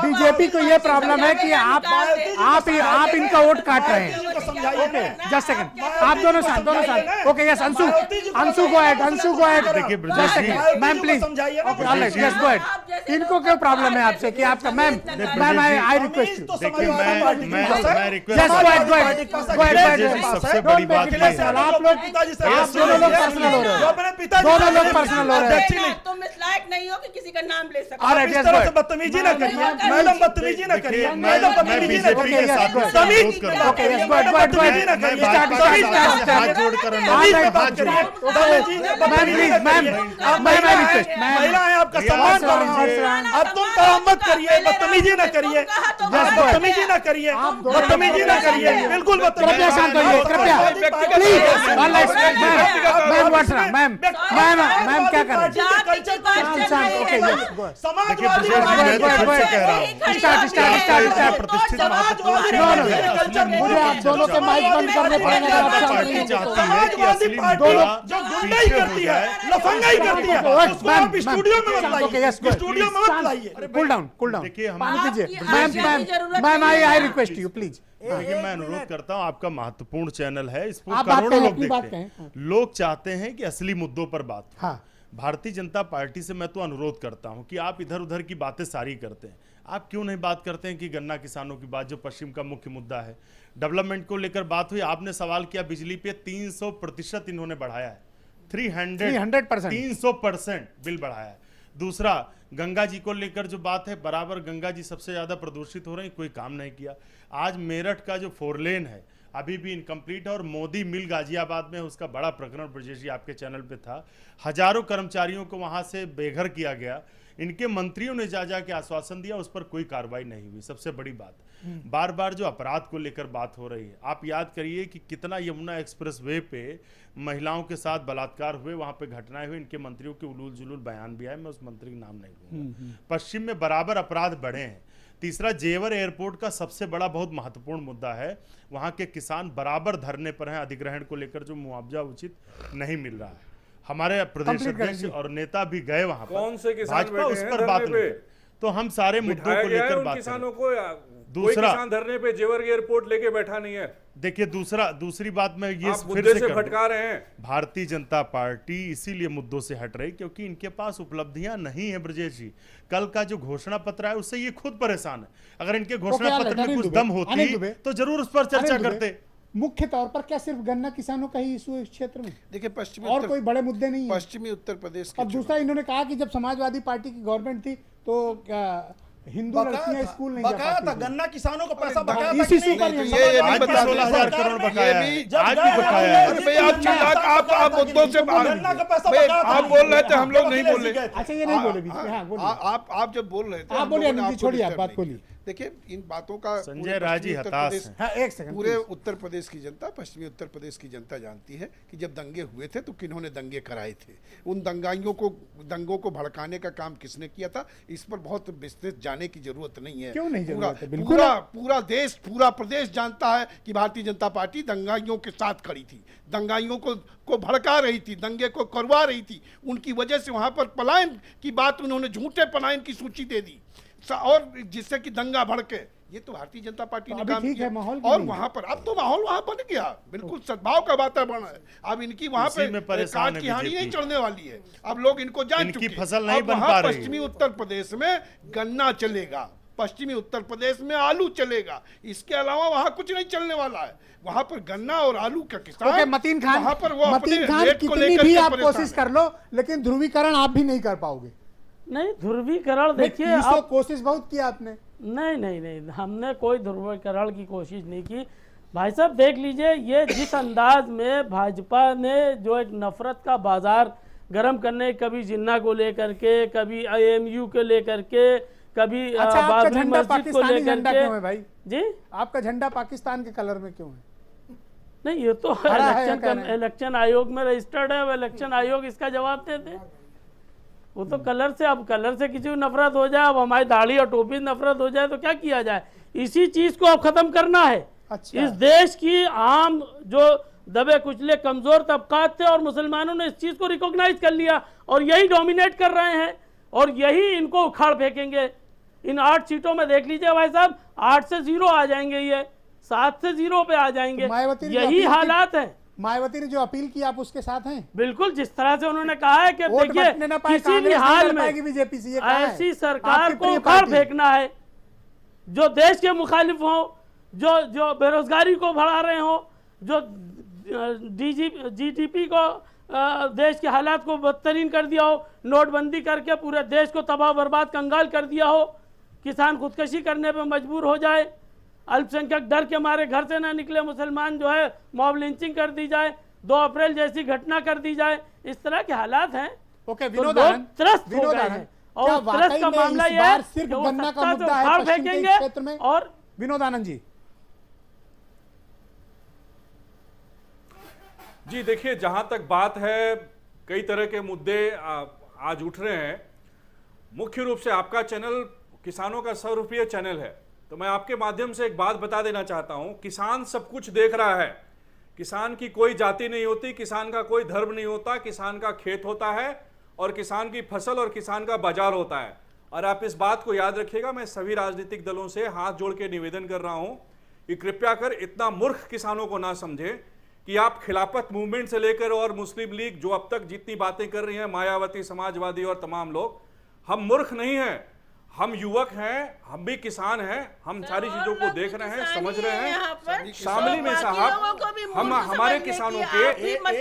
बीजेपी को ये प्रॉब्लम है कि आप इनका वोट काट रहे हैं। ओके जस्ट सेकंड, आप दोनों साथ okay yes Anshu go ahead just second ma'am please, alright yes go ahead. इनको क्या प्रॉब्लम है आपसे कि आपका मैम आई रिक्वेस्ट यू, मैं रिक्वेस्ट सबसे बड़ी बात आप दोनों लोग पर्सनल हो रहे हैं, तुम इस लायक नहीं हो कि किसी का नाम ले सको। आप इस तरह से बदतमीजी ना करिए मैडम, बदतमीजी ना करिए मैडम, बदतमीजी ना करिए। महिलाएं आपका सम्मान कर रही हैं, अब तुम काम मत करिए, बदतमीजी ना करिए, बदतमीजी ना करिए, बदतमीजी ना करिए, बिल्कुल कृपया शांत होइए, कृपया प्लीज। मैम क्या कर रहे हैं? ओके समाजवादी मुझे आप दोनों के माइक बंद करने पड़ेंगे। पार्टी चाहती है कि असली जो गुंडाई करती है, लफंगाई करती है, उसको आप स्टूडियो में मत लाइए, स्टूडियो में मत लाइए। कूल डाउन देखिए पानी पीजिए। Ma'am I request you please. देखिए मैं अनुरोध करता हूं, आपका महत्वपूर्ण चैनल है, इस पर आप करोड़ों लोग अपनी बात देखते हैं। कहें। लोग चाहते हैं कि असली मुद्दों पर बात हो। हाँ भारतीय जनता पार्टी से मैं तो अनुरोध करता हूं कि आप इधर उधर की बातें सारी करते हैं, आप क्यों नहीं बात करते हैं कि गन्ना किसानों की बात जो पश्चिम का मुख्य मुद्दा है, डेवलपमेंट को लेकर बात हुई, आपने सवाल किया बिजली पे 300% इन्होंने बढ़ाया है, 300% 300% बिल बढ़ाया है। दूसरा गंगा जी को लेकर जो बात है, बराबर गंगा जी सबसे ज्यादा प्रदूषित हो रही, कोई काम नहीं किया। आज मेरठ का जो 4 लेन है अभी भी इनकम्प्लीट है, और मोदी मिल गाजियाबाद में उसका बड़ा प्रकरण ब्रजेश जी आपके चैनल पे था, हजारों कर्मचारियों को वहां से बेघर किया गया। इनके मंत्रियों ने जा के आश्वासन दिया, उस पर कोई कार्रवाई नहीं हुई। सबसे बड़ी बात, बार बार जो अपराध को लेकर बात हो रही है, आप याद करिए कि कितना यमुना एक्सप्रेस वे पे महिलाओं के साथ बलात्कार हुए, वहां पे घटनाएं हुई, इनके मंत्रियों के उलूल जुलूल बयान भी आए, मैं उस मंत्री का नाम नहीं लूंगा। पश्चिम में बराबर अपराध बढ़े हैं। तीसरा, जेवर एयरपोर्ट का सबसे बड़ा बहुत महत्वपूर्ण मुद्दा है, वहां के किसान बराबर धरने पर हैं, अधिग्रहण को लेकर जो मुआवजा उचित नहीं मिल रहा है। हमारे प्रदेश अध्यक्ष और नेता भी गए वहां पर, कौन से किसान भाजपा उस पर बात नहीं, तो हम सारे मुद्दों को लेकर बात किसानों को दूसरा किसान धरने पे जेवर एयरपोर्ट लेके बैठा नहीं है। देखिए दूसरी बात मैं ये फिर से भटका रहे हैं। भारतीय जनता पार्टी इसीलिए मुद्दों से हट रही क्योंकि इनके पास उपलब्धियां नहीं है। ब्रजेश जी, कल का जो घोषणा पत्र है उससे ये खुद परेशान है। अगर इनके घोषणा पत्र में कुछ दम होती तो जरूर उस पर चर्चा करते। मुख्य तौर पर क्या सिर्फ गन्ना किसानों का ही इशू है इस क्षेत्र में? देखिए पश्चिमी और कोई बड़े मुद्दे नहीं है पश्चिमी उत्तर प्रदेश। अब दूसरा इन्होंने कहा कि जब समाजवादी पार्टी की गवर्नमेंट थी तो हिंदू लड़कियां स्कूल नहीं जा पाती था। गन्ना किसानों को पैसा बकाया था। इसी से पर ये 16,000 करोड़ बकाया है, आज भी बकाया है। भाई आप मुद्दों से गन्ना का पैसा आप बोल रहे थे, हम लोग नहीं बोल रहे। अच्छा ये नहीं बोले बीच में। हाँ बोलिए, आप जब बोल रहे थे, आप बोलिए, छोड़िए आप बात बोलिए। देखिए इन बातों का संजय पूरे राजी पश्चिमी उत्तर हताश प्रदेश- हैं। हाँ, एक सेकंड पूरे प्लीज। उत्तर प्रदेश की जनता, पश्चिमी उत्तर प्रदेश की जनता जानती है कि जब दंगे हुए थे तो किन्होंने दंगे कराए थे, उन दंगों को भड़काने का काम किसने किया था, इस पर बहुत विस्तृत जाने की जरूरत नहीं है। क्यों नहीं पूरा जरूरत है? बिल्कुल। पूरा देश, पूरा प्रदेश जानता है कि भारतीय जनता पार्टी दंगाइयों के साथ खड़ी थी, दंगाइयों को भड़का रही थी, दंगे को करवा रही थी। उनकी वजह से वहां पर पलायन की बात, उन्होंने झूठे पलायन की सूची दे दी और जिससे कि दंगा भड़के। ये तो भारतीय जनता पार्टी ने अभी काम ठीक किया। है, माहौल की और नहीं। वहां पर अब तो माहौल वहां बन गया, बिल्कुल सद्भाव का वातावरण है। अब इनकी वहां उसी में पे परेशान काट है की हानि नहीं बीजेपी। चढ़ने वाली है। अब लोग इनको जान इनकी चुके। फसल नहीं अब बन वहां पा रही है। पश्चिमी उत्तर प्रदेश में गन्ना चलेगा, पश्चिमी उत्तर प्रदेश में आलू चलेगा, इसके अलावा वहां कुछ नहीं चलने वाला है। वहां पर गन्ना और आलू का किसान, ओके, मतीन खान, वहां पर वो अपने मतीन खान रेट को कितनी लेकर भी के आप परेशान कोशिश है। कर लो, लेकिन ध्रुवीकरण आप भी नहीं कर पाओगे। नहीं, ध्रुवीकरण देखिए नहीं, आप, कोशिश बहुत किया आपने। नहीं, हमने कोई ध्रुवीकरण की कोशिश नहीं की। भाई साहब देख लीजिए, ये जिस अंदाज में भाजपा ने जो एक नफरत का बाजार गर्म करने, कभी जिन्ना को लेकर के, कभी AMU को लेकर के, कभी अच्छा, आपका बाबरी झंडा मस्जिद को पाकिस्तानी लेकर झंडा क्यों है भाई? के। जी, आपका झंडा पाकिस्तान के कलर में क्यों है? नहीं, ये तो हरा है या क्या नहीं? इलेक्शन आयोग में रजिस्टर्ड है, वो इलेक्शन आयोग इसका जवाब देते। वो तो कलर से, अब कलर से किसी को नफरत हो जाए, अब हमारी दाढ़ी और टोपी से नफरत हो जाए तो क्या किया जाए? इसी चीज को अब खत्म करना है। अच्छा। इस देश की आम जो दबे कुचले कमजोर तबकात थे और मुसलमानों ने इस चीज को रिकॉग्नाइज कर लिया और यही डोमिनेट कर रहे हैं और यही इनको उखाड़ फेंकेंगे। इन 8 सीटों में देख लीजिए भाई साहब, 8 से 0 आ जाएंगे, ये 7 से 0 पे आ जाएंगे। मायावती ने जो यही अपील की- हालात है। मायावती ने जो अपील की, आप उसके साथ हैं? बिल्कुल, जिस तरह से उन्होंने कहा है कि वोट देखिए बंटने ना पाए, किसी भी कांग्रेस नहीं हाल लड़ में पाएगी बीजेपी से, ये कहा है। ऐसी सरकार आपकी को प्रिय उखाड़ पार्टी। फेंकना है जो देश के मुखालिफ हो, जो बेरोजगारी को बढ़ा रहे हो, जो GDP को देश के हालात को बदतरीन कर दिया हो, नोटबंदी करके पूरे देश को तबाह बर्बाद कंगाल कर दिया हो, किसान खुदकशी करने पे मजबूर हो जाए, अल्पसंख्यक डर के मारे घर से ना निकले, मुसलमान जो है मॉब लिंचिंग कर दी जाए, 2 अप्रैल जैसी घटना कर दी जाए, इस तरह के हालात हैं। ओके, तो विनोद लोग आनंद, त्रस्त हो विनोद गए आनंद, हैं क्या और वाकई त्रस्त का में मामला इस यह बार है सिर्फ कि वो गन्ना का सत्ता से मुद्दा है उखाड़ पश्चिम के फेंकेंगे क्षेत्र में? और विनोद आनंद जी। जी देखिए, जहां तक बात है, कई तरह के मुद्दे आज उठ रहे हैं। मुख्य रूप से आपका चैनल किसानों का सर्वप्रिय चैनल है, तो मैं आपके माध्यम से एक बात बता देना चाहता हूं। किसान सब कुछ देख रहा है। किसान की कोई जाति नहीं होती, किसान का कोई धर्म नहीं होता, किसान का खेत होता है और किसान की फसल और किसान का बाजार होता है। और आप इस बात को याद रखिएगा। मैं सभी राजनीतिक दलों से हाथ जोड़ के निवेदन कर रहा हूं कि कृपया कर इतना मूर्ख किसानों को ना समझें कि आप खिलाफत मूवमेंट से लेकर और मुस्लिम लीग जो अब तक जितनी बातें कर रही हैं, मायावती, समाजवादी और तमाम लोग, हम मूर्ख नहीं हैं। हम युवक हैं, हम भी किसान हैं, हम सारी चीजों को देख रहे हैं, समझ रहे हैं। शामली में साहब, हम हमारे किसानों के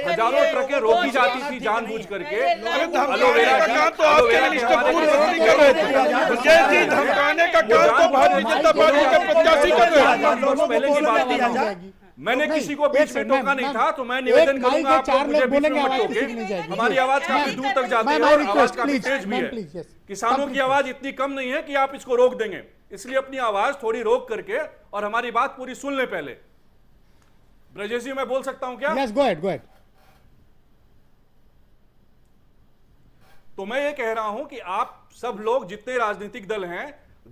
हजारों ट्रकें रोकी जाती थी जानबूझ करके। धमकाने का काम तो आप जर्नलिस्ट पूर्व मंत्री कर रहे थे। विजय जी, धमकाने का काम तो भारतीय जनता पार्टी के प्रत्याशी कर रहे हैं। पहले की बात नहीं, मैंने किसी को बीच में टोका नहीं था, तो मैं निवेदन करूंगा आप लोग मुझे बीच में मत टोके। हमारी आवाज काफी दूर तक जाती है और आवाज काफी तेज भी है। किसानों की आवाज इतनी कम नहीं है कि आप इसको रोक देंगे, इसलिए अपनी आवाज थोड़ी रोक करके और हमारी बात पूरी सुन ले पहले। ब्रजेश जी, मैं बोल सकता हूं क्या? Yes, go ahead, go ahead. तो मैं ये कह रहा हूं कि आप सब लोग जितने राजनीतिक दल हैं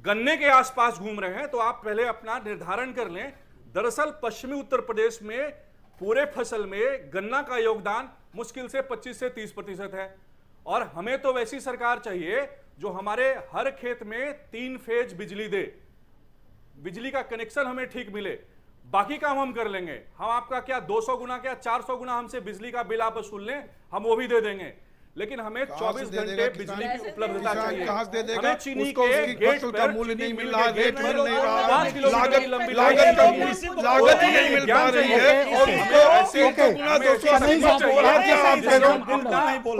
गन्ने के आसपास घूम रहे हैं, तो आप पहले अपना निर्धारण कर लें। दरअसल पश्चिमी उत्तर प्रदेश में पूरे फसल में गन्ना का योगदान मुश्किल से 25 से 30% है और हमें तो वैसी सरकार चाहिए जो हमारे हर खेत में 3 फेज बिजली दे, बिजली का कनेक्शन हमें ठीक मिले, बाकी काम हम कर लेंगे। हम आपका क्या 200 गुना क्या 400 गुना हमसे बिजली का बिल आप वसूल लें, हम वो भी दे देंगे, लेकिन हमें 24 घंटे बिजली की उपलब्धता चाहिए। हमें चीनी के गेट पर मूल्य नहीं मिल रहा, रेट मिल नहीं रहा, 5 किलोमीटर की लंबी लागत ही नहीं मिल पा रही है और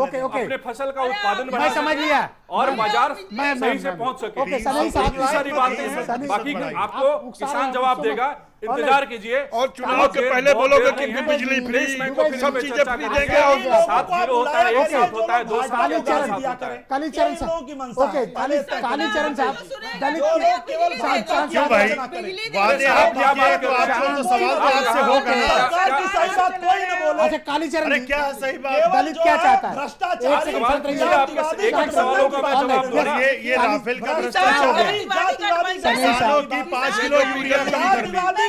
ओके, ओके, अपने फसल का उत्पादन मैं समझ लिया और बाजार मैं सही से पहुंच सके। ओके, सनी साहब, इतनी सारी बातें हैं, सनी बाकी साहब, आपको आप किसान जवाब देगा इंतजार कीजिए। और चुनाव के पहले बोलोगे कि बिजली फ्री, सब चीजें फ्री देंगे। 7-0 होता है, 1-7 होता है, 2 साल होता है। कालीचरण साहब, ओके, कालीचरण साहब, दलित क्यों भाई वादे आप क्या बात कर रहे हैं? तो सवाल तो आपसे होगा ना। सही बात कोई न बोले। अच्छा कालीचरण जी, क्या सही बात? दलित क्या चाहता है? भ्रष्टाचार, एक सवालों का मैं जवाब दूंगा। ये राफेल का भ्रष्टाचार हो गया। किसानों की 5 किलो यूरिया कर दी।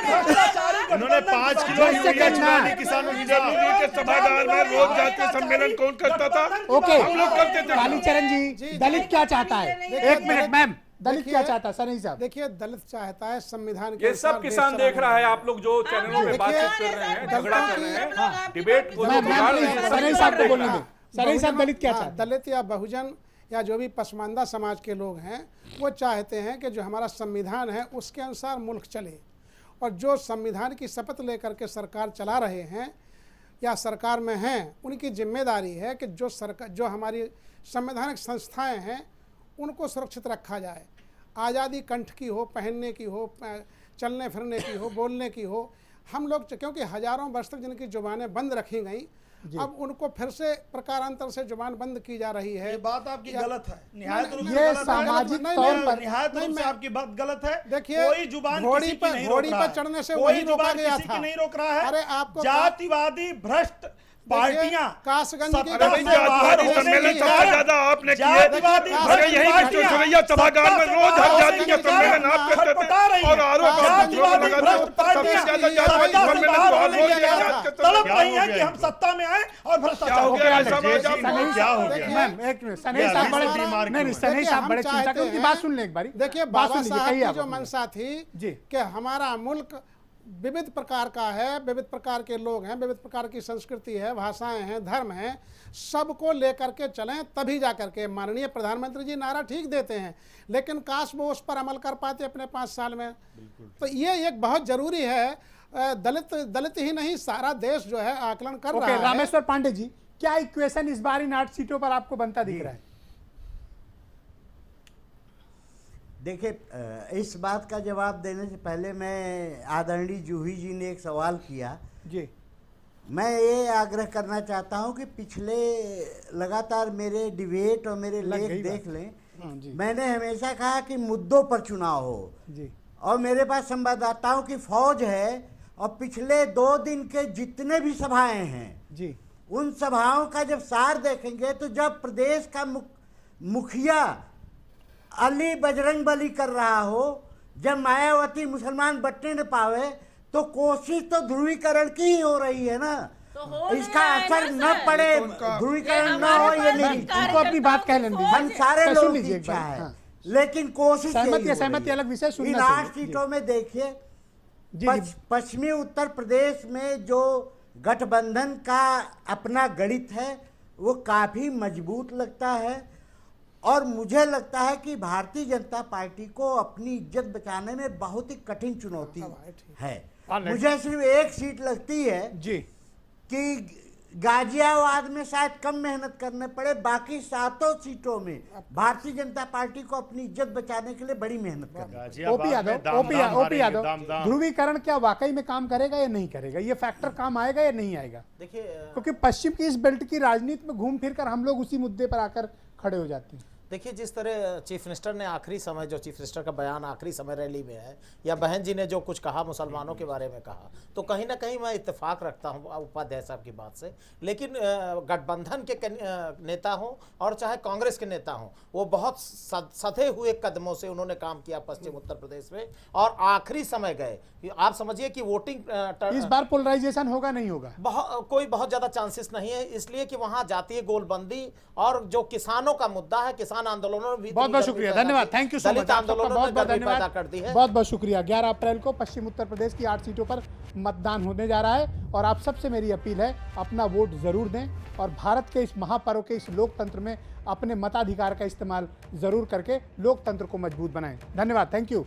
उन्होंने 5 किलो यूरिया चुरा दी किसानों की जमीन के सभागार में। रोज जाके सम्मेलन कौन करता था? ओके, हम लोग करते थे। कालीचरण जी, दलित क्या चाहता है? एक मिनट मैम, दलित क्या चाहता है? सनी साहब देखिए, दलित चाहता है संविधान के ये सब किसान देख रहा है। आप लोग जो चैनलों में बातचीत कर रहे हैं, झगड़ा कर रहे हैं, डिबेट को सनी साहब को बोलने दें। सनी साहब, दलित क्या चाहता है? दलित या बहुजन या जो भी पसमानदा समाज के लोग हैं, वो चाहते हैं कि जो हमारा संविधान है उसके अनुसार मुल्क चले, और जो संविधान की शपथ लेकर के सरकार चला रहे हैं या सरकार में हैं, उनकी जिम्मेदारी है कि जो हमारी संवैधानिक संस्थाएं हैं उनको सुरक्षित रखा जाए। आज़ादी कंठ की हो, पहनने की हो, चलने फिरने की हो, बोलने की हो। हम लोग क्योंकि हजारों वर्ष तक जिनकी जुबानें बंद रखी गई, अब उनको फिर से प्रकारांतर से जुबान बंद की जा रही है। ये बात आपकी गलत है, निहायत रूप से ये गलत है। सामाजिक नहीं, तौर नहीं, पर निहायत रूप से आपकी बात गलत है। देखिए, कोई जुबान घोड़ी किसी की पर नहीं रोक रहा है। चढ़ने से कोई वही रोका जुबान गया किसी था। की नहीं रोक रहा है। अरे आपको जातिवादी भ्रष्ट पार्टियां कासगंज की जातिवादी सम्मेलन सबसे ज्यादा आपने किए। अरे यही विश्वेश्वरैया सभागार में रोज हर जाति के सम्मेलन आप करते थे और आरोप सबसे ज्यादा जातिवादी सम्मेलन तो हर रोज तड़प रही है कि हम सत्ता में आए और भ्रष्टाचार हो गया। क्या हो गया? मैम एक मिनट, सनी साहब बड़े नहीं, सनी साहब बड़े चिंता कर, उनकी बात सुन ले एक बारी। देखिए, बात बाबा सुन साहब लीजिए, की जो मंशा थी जी कि हमारा मुल्क विविध प्रकार का है, विविध प्रकार के लोग हैं, विविध प्रकार की संस्कृति है, भाषाएं हैं, धर्म हैं, सबको लेकर के चलें, तभी जा करके माननीय प्रधानमंत्री जी नारा ठीक देते हैं, लेकिन काश वो उस पर अमल कर पाते अपने 5 साल में। तो ये एक बहुत जरूरी है। दलित ही नहीं, सारा देश जो है आकलन कर रहा है। रामेश्वर पांडे जी, क्या इक्वेशन इस बार इन 8 सीटों पर आपको बनता दिख रहा है? देखिए, इस बात का जवाब देने से पहले मैं आदरणीय जूही जी ने एक सवाल किया जी, मैं ये आग्रह करना चाहता हूं कि पिछले लगातार मेरे डिबेट और मेरे लेख देख लें। मैंने हमेशा कहा कि मुद्दों पर चुनाव हो जी, और मेरे पास संवाददाताओं की फौज है, और पिछले 2 दिन के जितने भी सभाएं हैं जी, उन सभाओं का जब सार देखेंगे तो जब प्रदेश का मुखिया अली बजरंग बली कर रहा हो, जब मायावती मुसलमान बटने न पावे, तो कोशिश तो ध्रुवीकरण की ही हो रही है ना। तो इसका असर न पड़े, ध्रुवीकरण न हो, ये मेरी अपनी बात कह लेंगे। हम सारे लोगों की इच्छा है, लेकिन कोशिश सहमति अलग विषय। इन 8 सीटों में देखिए, पश्चिमी उत्तर प्रदेश में जो गठबंधन का अपना गणित है वो काफी मजबूत लगता है, और मुझे लगता है कि भारतीय जनता पार्टी को अपनी इज्जत बचाने में बहुत ही कठिन चुनौती है। मुझे सिर्फ एक सीट लगती है जी कि गाजियाबाद में शायद कम मेहनत करने पड़े, बाकी 7 सीटों में भारतीय जनता पार्टी को अपनी इज्जत बचाने के लिए बड़ी मेहनत करनी। ओपी यादव, ध्रुवीकरण क्या वाकई में काम करेगा या नहीं करेगा? ये फैक्टर काम आएगा या नहीं आएगा? देखिए, क्योंकि पश्चिम की इस बेल्ट की राजनीति में घूम फिर कर हम लोग उसी मुद्दे पर आकर खड़े हो जाते हैं। देखिए, जिस तरह चीफ मिनिस्टर ने आखिरी समय, जो चीफ मिनिस्टर का बयान आखिरी समय रैली में है, या बहन जी ने जो कुछ कहा मुसलमानों के बारे में कहा, तो कहीं ना कहीं मैं इत्तेफाक रखता हूं उपाध्याय साहब की बात से। लेकिन गठबंधन के नेता हों और चाहे कांग्रेस के नेता हों, वो बहुत सधे हुए कदमों से उन्होंने काम किया पश्चिम उत्तर प्रदेश में, और आखिरी समय गए। आप समझिए कि वोटिंग इस बार पोलराइजेशन होगा नहीं होगा? कोई बहुत ज्यादा चांसेस नहीं है, इसलिए कि वहां जातीय गोलबंदी और जो किसानों का मुद्दा है, किसान आंदोलनों में बहुत बहुत शुक्रिया, धन्यवाद, थैंक यू सो मच, आंदोलनों बहुत बहुत धन्यवाद, कर दी है। बहुत बहुत शुक्रिया। 11 अप्रैल को पश्चिम उत्तर प्रदेश की 8 सीटों पर मतदान होने जा रहा है, और आप सबसे मेरी अपील है, अपना वोट जरूर दें, और भारत के इस महापर्व के इस लोकतंत्र में अपने मताधिकार का इस्तेमाल जरूर करके लोकतंत्र को मजबूत बनाएं। धन्यवाद, थैंक यू।